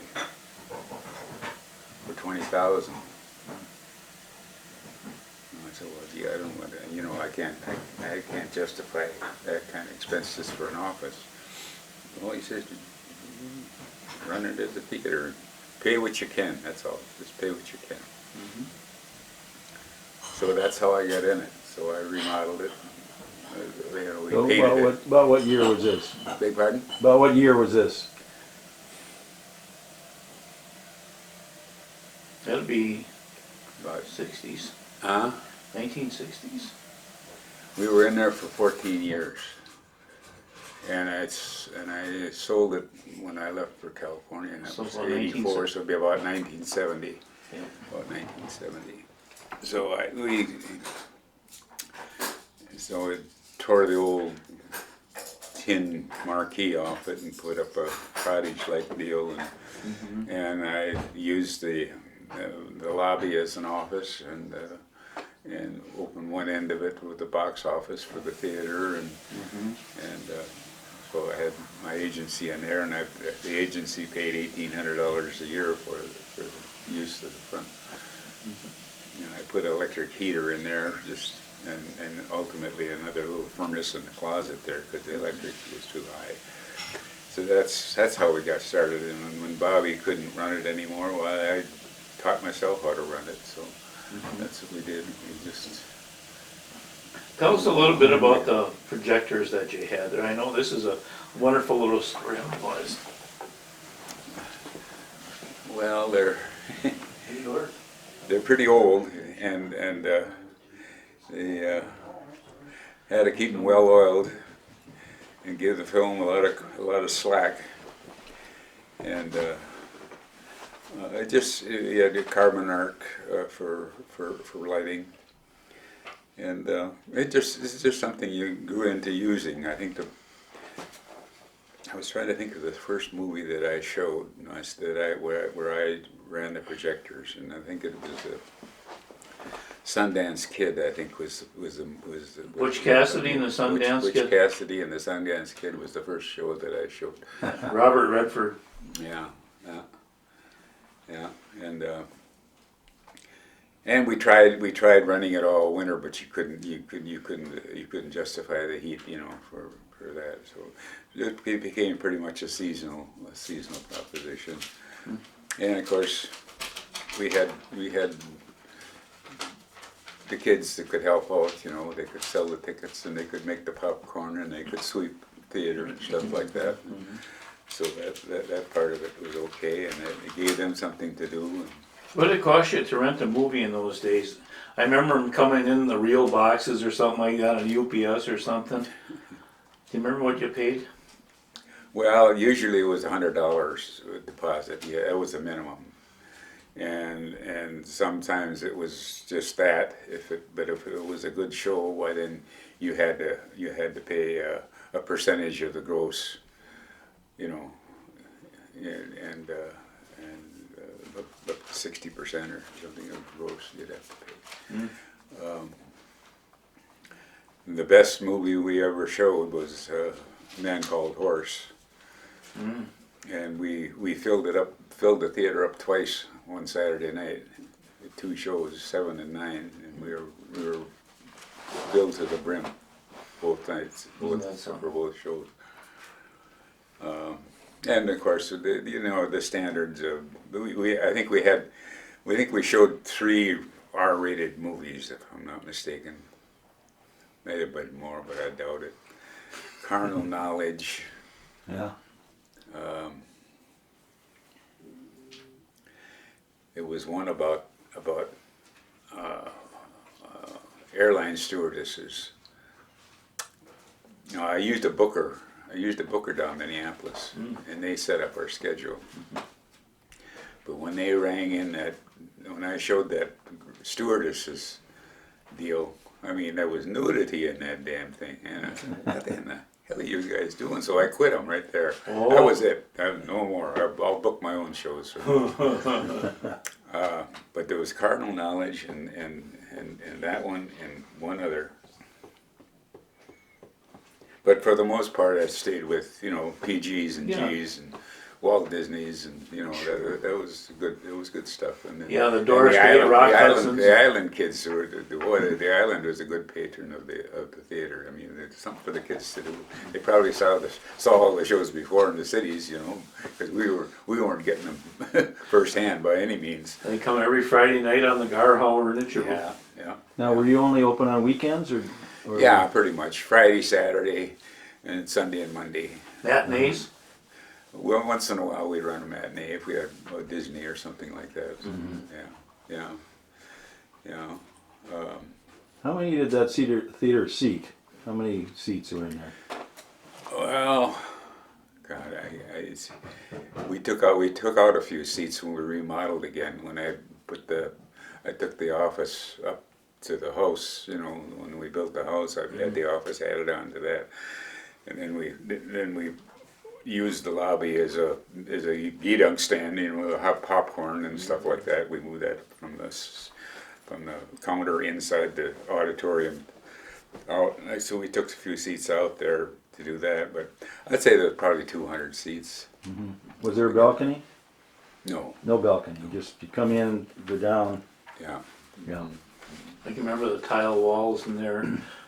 for $20,000. I said, well, gee, I don't want to, you know, I can't justify that kind of expenses for an office. Well, he says, run it as a theater, pay what you can, that's all, just pay what you can. So that's how I got in it. So I remodeled it. You know, we So painted it. about what year was this? Beg pardon? About what year was this? That'd be About, 60s, 1960s. we were in there for 14 years. And I sold it when I left for California, and that So was about 84, so it'd be about 1970. Yeah. About 1970. So so it tore the old tin marquee off it and put up a cottage-like deal, and I used the lobby as an office and opened one end of it with the box office for the theater, and so I had my agency in there, and the agency paid $1,800 a year for the use of the front. And I put an electric heater in there, and ultimately another little furnace in the closet there because the electric was too high. So that's how we got started. And when Bobby couldn't run it anymore, well, I taught myself how to run it. So that's what we did. We just Tell us a little bit about the projectors that you had there. I know this is a wonderful little story on the boys. well, they're pretty old, and they had to keep them well oiled and give the film a lot of slack, and you had a carbon arc for lighting, and it's just something you grew into using. I was trying to think of the first movie that I showed, where I ran the projectors, and I think it was Sundance Kid. I think was Butch Cassidy and the Sundance Butch Kid? Cassidy and the Sundance Kid was the first show that I showed. Robert Redford. Yeah, and we tried running it all winter, but you couldn't justify the heat, you know, for that. So it became pretty much a seasonal proposition. And of course, we had the kids that could help out. You know, they could sell the tickets and they could make the popcorn and they could sweep the theater and stuff like that. So that part of it was okay, and it gave them something to do. What did it cost you to rent a movie in those days? I remember them coming in the real boxes or something like that on UPS or something. Do you remember what you paid? Well, usually it was $100 deposit. Yeah, that was the minimum, and sometimes it was just that. But if it was a good show, why then you had to pay a percentage of the gross, you know, and up to 60% or something of gross you'd have to pay. The best movie we ever showed was A Man Called Horse. And we filled the theater up twice one Saturday night, 2 shows, 7 and 9, and we were filled to the brim both nights, for both shows. And of course, the standards of I think we showed 3 R-rated movies, if I'm not mistaken. May have been more, but I doubt it. Carnal Knowledge. Yeah. It was one about airline stewardesses. I used a booker down in Minneapolis, and they set up our schedule. But when they rang in when I showed that stewardesses deal, I mean, there was nudity in that damn thing, and I said, what in the hell are you guys doing? So I quit them right there. Oh. That was it. No more. I'll book my own shows. But there was Cardinal Knowledge and that one and one other. But for the most part, I stayed with PGs and Gs and Walt Disney's, and that was good. It was good stuff. And the Doris Day, Rock Hudson's. The island kids were the island was a good patron of the theater. I mean, it's something for the kids to do. They probably saw all the shows before in the cities, because we weren't getting them firsthand by any means. They come every Friday night on the Garhauer and Interval. Yeah. Now, were you only open on weekends, or? Yeah, pretty much. Friday, Saturday, and Sunday and Monday. Matinees? Well, once in a while we'd run a matinee if we had Disney or something like that. Yeah. How many did that theater seat? How many seats were in there? Well, God, we took out a few seats when we remodeled again. When I took the office up to the house. When we built the house, I had the office added on to that, and then we used the lobby as a gedunk stand, with hot popcorn and stuff like that. We moved that from the counter inside the auditorium out. So we took a few seats out there to do that, but I'd say there's probably 200 seats. Mm-hmm. Was there a balcony? No. No balcony. Just you come in, go down. Yeah. Yeah. I can remember the tile walls in there,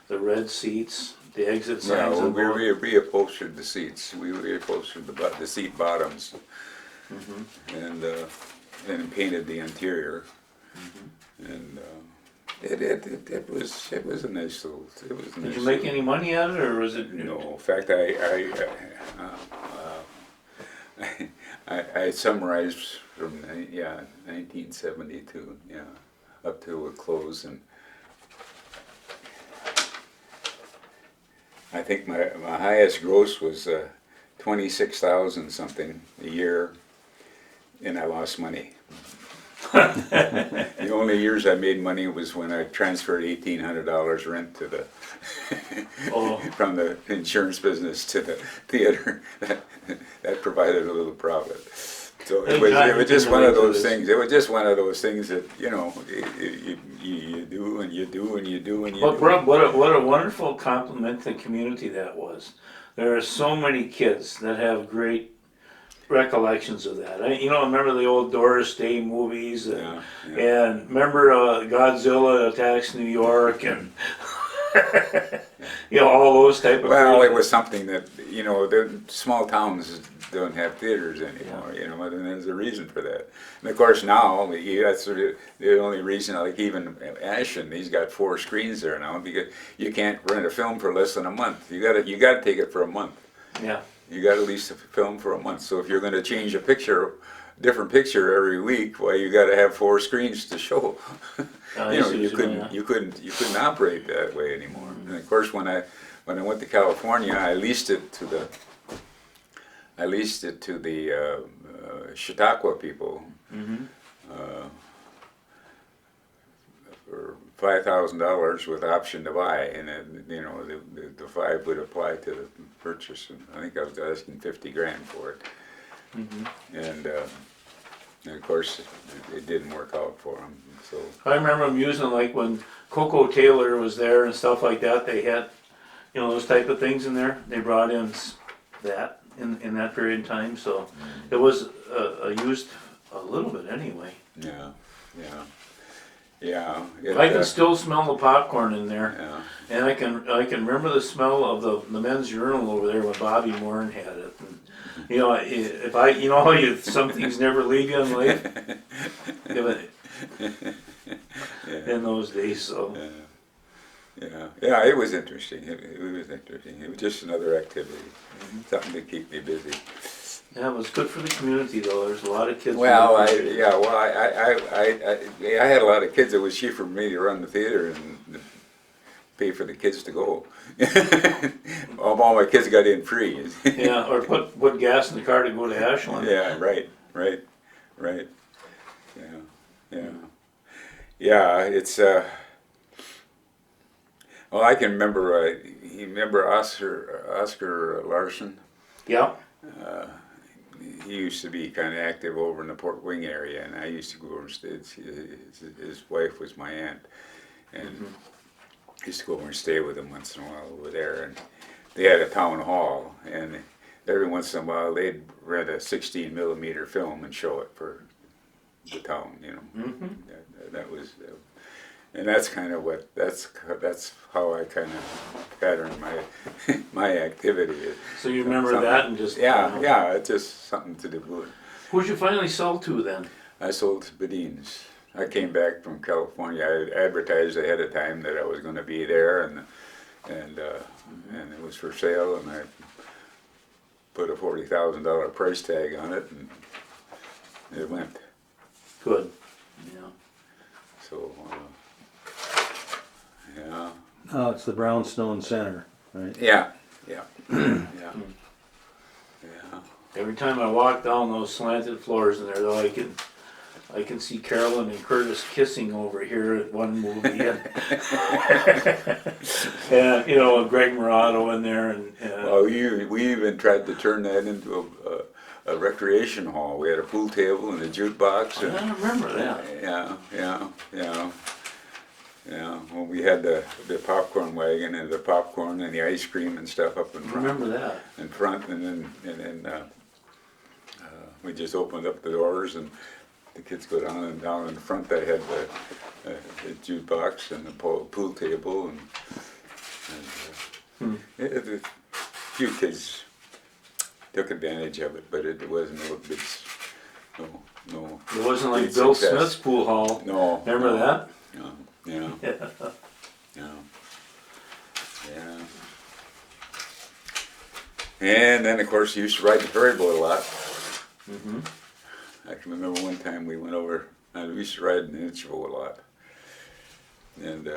the red seats, the exit signs. Yeah, we reupholstered the seats. We reupholstered the seat bottoms, and painted the interior. And it was a nice little. Did you make any money at it, or was it? No. In fact, I summarized from 1972, up to a close, and I think my highest gross was 26,000 something a year, and I lost money. The only years I made money was when I transferred $1,800 rent to the from the insurance business to the theater. That provided a little profit. So it was just one of those things. It was just one of those things that you do and you do and you do and you Well, do. Brooke, what a wonderful compliment to the community that was. There are so many kids that have great recollections of that. I remember the old Doris Day movies, and remember Godzilla Attacks New York, and all those type of. Well, it was something that the small towns don't have theaters anymore. And there's a reason for that. And of course now that's the only reason. Like even Ashland, he's got 4 screens there now because you can't rent a film for less than a month. You got to take it for a month. Yeah. You got to lease a film for a month. So if you're going to change a different picture every week, well, you got to have 4 screens to show. You couldn't operate that way anymore. And of course, when I went to California, I leased it to the Chautauqua people for $5,000 with option to buy, and then the 5 would apply to the purchase. And I think I was asking $50,000 for it, and of course it didn't work out for them. So I remember them using, like when Coco Taylor was there and stuff like that. They had those type of things in there. They brought in that in that period of time, so it was used a little bit anyway. Yeah, yeah, yeah. It, I can still smell the popcorn in there, yeah. and I can remember the smell of the men's urinal over there when Bobby Moran had it. And, you know, if I, you know, some things never leave you in life. In those days, so. Yeah, it was interesting. It was interesting. It was just another activity, something to keep me busy. Yeah, it was good for the community though. There's a lot of kids. Well, I had a lot of kids. It was cheap for me to run the theater and pay for the kids to go. All my kids got in free. Yeah, or put gas in the car to go to Ashland. Yeah, right. Yeah. It's well, I can remember. You remember Oscar Larson? Yeah. He used to be kind of active over in the Port Wing area, and I used to go over and stay. His wife was my aunt, and I used to go over and stay with him once in a while over there. And they had a town hall, and every once in a while they'd rent a 16 millimeter film and show it for the town. You know, that was. And that's kind of that's how I kind of pattern my activity. So you remember that and just Yeah, it's just something to do. Who'd you finally sell to then? I sold to Bedeen's. I came back from California. I advertised ahead of time that I was going to be there, and it was for sale, and I put a $40,000 price tag on it, and it went. Good. Yeah. So. Yeah. Oh, it's the Brownstone Center, right? Yeah. Every time I walk down those slanted floors in there, though, I can see Carolyn and Curtis kissing over here at one movie, and you know, Greg Morado in there, and Well, we even tried to turn that into a recreation hall. We had a pool table and a jukebox. And, I remember that. Yeah. When we had the popcorn wagon and the popcorn and the ice cream and stuff up in I front. remember that. In front, and then we just opened up the doors and the kids go down, and down in front they had the jukebox and the pool table, and a few kids took advantage of it, but it wasn't no. It wasn't like big Bill success. Smith's pool hall. No. Remember that? No. Yeah. And then, of course, you used to ride the ferry boat a lot. I can remember one time we went over, and we used to ride in the inch boat a lot. And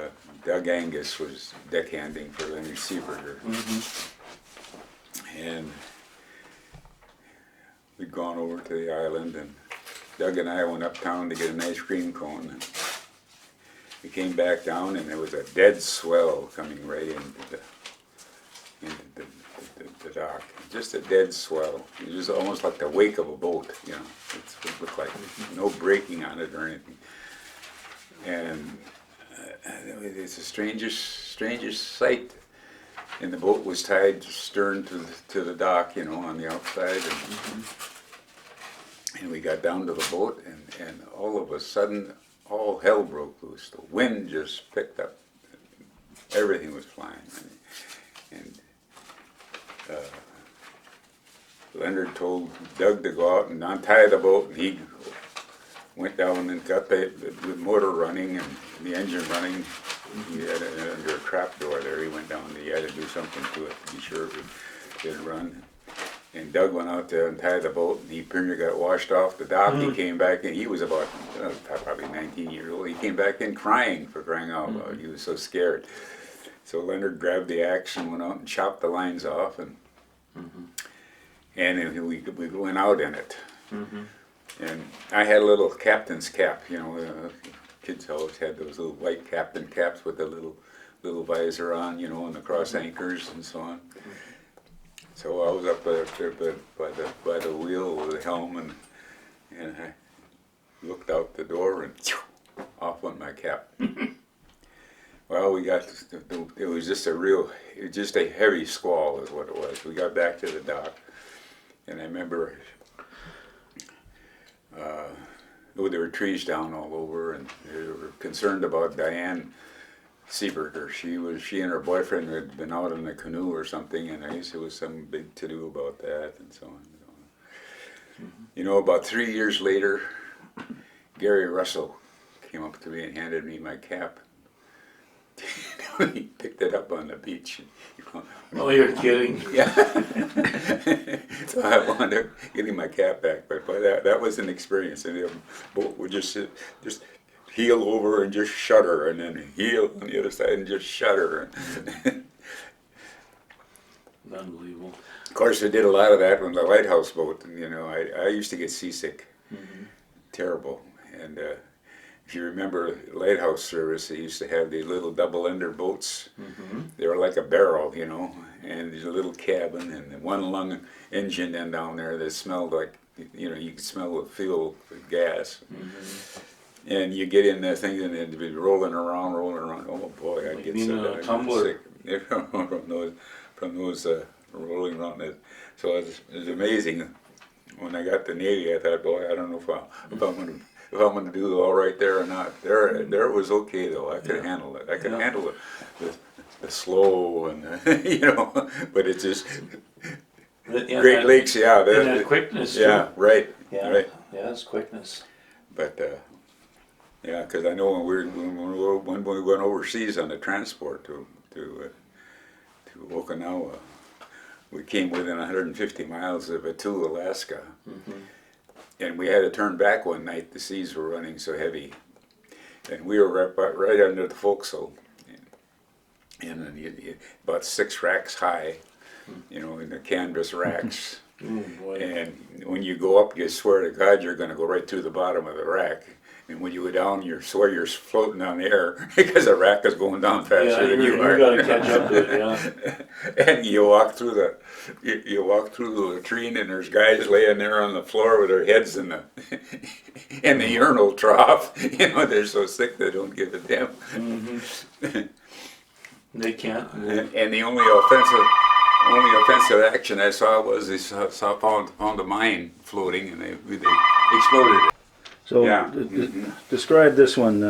Doug Angus was deckhanding for Lenny Seaberger. And we'd gone over to the island, and Doug and I went uptown to get an ice cream cone. And we came back down, and there was a dead swell coming right into the dock. Just a dead swell. It was almost like the wake of a boat, you know. It looked like no braking on it or anything. And it's the strangest sight. And the boat was tied stern to the dock, you know, on the outside. And we got down to the boat, and all of a sudden, all hell broke loose. The wind just picked up. Everything was flying. And Leonard told Doug to go out and untie the boat, and he went down and got the motor running and the engine running. He had it under a trap door there. He went down and he had to do something to it to be sure it did run. And Doug went out to untie the boat, and he pretty much got washed off the dock. He came back in. He was about probably 19 years old. He came back in crying, for crying out loud. He was so scared. So Leonard grabbed the axe and went out and chopped the lines off, and then we went out in it. And I had a little captain's cap, you know. Kids always had those little white captain caps with the little visor on, you know, and the cross anchors and so on. So I was up there by the wheel with the helm, and I looked out the door, and off went my cap. Well, it was just a heavy squall is what it was. We got back to the dock, And I remember there were trees down all over, and they were concerned about Diane Seeberger. She and her boyfriend had been out in a canoe or something, and I guess there was some big to-do about that, and so on. You know, about 3 years later, Gary Russell came up to me and handed me my cap. He picked it up on the beach. Oh, you're kidding. Yeah. So I wound up getting my cap back, but that was an experience. And the boat would just heel over and just shudder, and then heel on the other side and just shudder. Unbelievable. Of course, I did a lot of that on the lighthouse boat. And, you know, I used to get seasick, terrible. And if you remember lighthouse service, they used to have these little double-ender boats. They were like a barrel, you know, and there's a little cabin and one lung engine in down there that smelled like, you know, you could smell the fuel, the gas. And you get in that thing and it'd be rolling around. Oh boy, I'd get so tumbler. sick from those rolling around it. So it was amazing. When I got to Navy, I thought, boy, I don't know if I'm gonna do all right there or not. There it was okay though. I could handle it. I could handle the slow and you know, but it's just Great Lakes, yeah. And that quickness. Yeah, too. right. Yeah. Right. Yeah, it's quickness. But yeah, because I know when we went overseas on the transport to Okinawa, we came within 150 miles of Attu, Alaska, and we had to turn back one night. The seas were running so heavy, and we were right under the forecastle, and about 6 racks high, you know, in the canvas racks. Boy. And when you go up, you swear to God you're going to go right through the bottom of the rack. And when you go down, you swear you're floating on the air because the rack is going down faster than you are. You got to catch up to it, yeah. And you walk through the latrine, and there's guys laying there on the floor with their heads in the urinal trough. You know, they're so sick they don't give a damn. They can't. And the only offensive action I saw was they found a mine floating, and they exploded it. So Yeah. describe this one,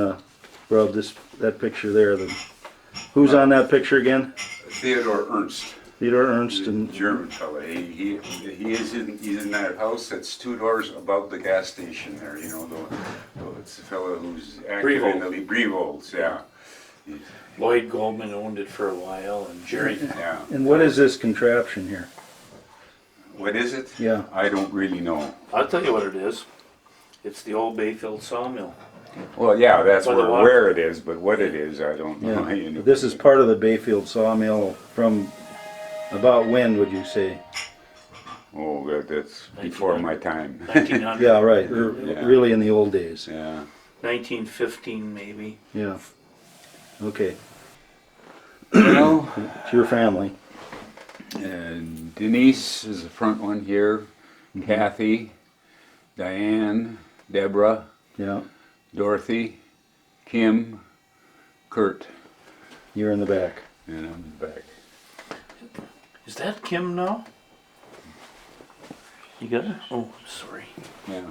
Rob. That picture there. Who's on that picture again? Theodore Ernst, Theodore Ernst and German fella. He's in that house that's 2 doors above the gas station there. You know, it's the fellow who's active in the Brevolds. Yeah. Lloyd Goldman owned it for a while, and Jerry. Yeah. And what is this contraption here? What is it? Yeah. I don't really know. I'll tell you what it is. It's the old Bayfield sawmill. Well, yeah, that's By the water. where it is, but what it is, I don't know. Yeah. You know. This is part of the Bayfield sawmill from about when would you say? Oh, that's before my time. 1900. Yeah, right. Yeah. Really in the old days. Yeah. 1915 maybe. Yeah. Okay. Well, It's your family. and Denise is the front one here. Kathy, Diane, Deborah, Yeah. Dorothy, Kim, Kurt, You're in the back. and I'm in the back. Is that Kim now? You got it? Oh, sorry. Yeah.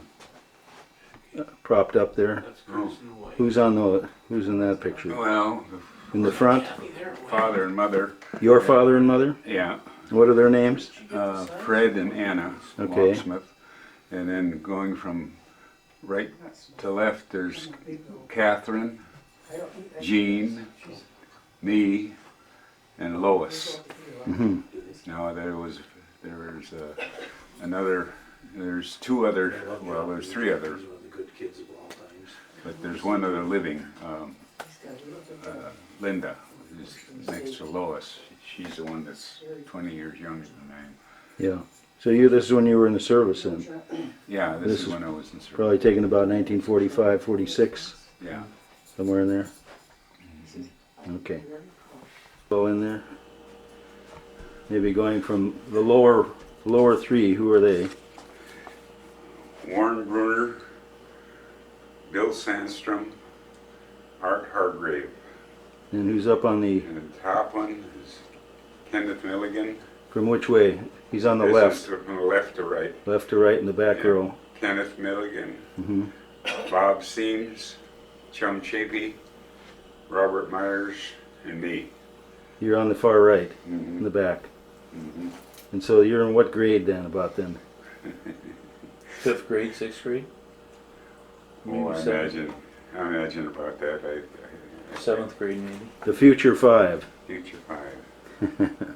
Propped up there. That's Kristen White. Who's in that picture? Well, In the front? father and mother. Your father and mother? Yeah. What are their names? Fred and Anna Okay. Wachsmuth. And then going from right to left, there's Catherine, Jean, me, and Lois. Mm-hmm. Now there's there's 2 other, well, there's 3 others, One of the good kids of all times. but there's one other living, Linda, who's next to Lois. She's the one that's 20 years younger than I am. Yeah. So this is when you were in the service then? Yeah, This this is is when I was in service. Probably taken about 1945, 46, Yeah. somewhere in there? Okay. Go in there. Maybe going from the lower 3, who are they? Warren Bruner, Bill Sandstrom, Art Hargrave. And who's up on the, And the top one is Kenneth Milligan. from which way? He's on the This left. is from the left left to right. Left to right in the back Yeah. row. Kenneth Milligan, Hmm. Bob Seams, Chum Chapey, Robert Myers, and me. You're on the far right Mhm. in the back. Mhm. And so you're in what grade then? About then? 5th grade, 6th grade, Oh, I seventh. imagine about that. I 7th grade maybe. The future 5. future 5.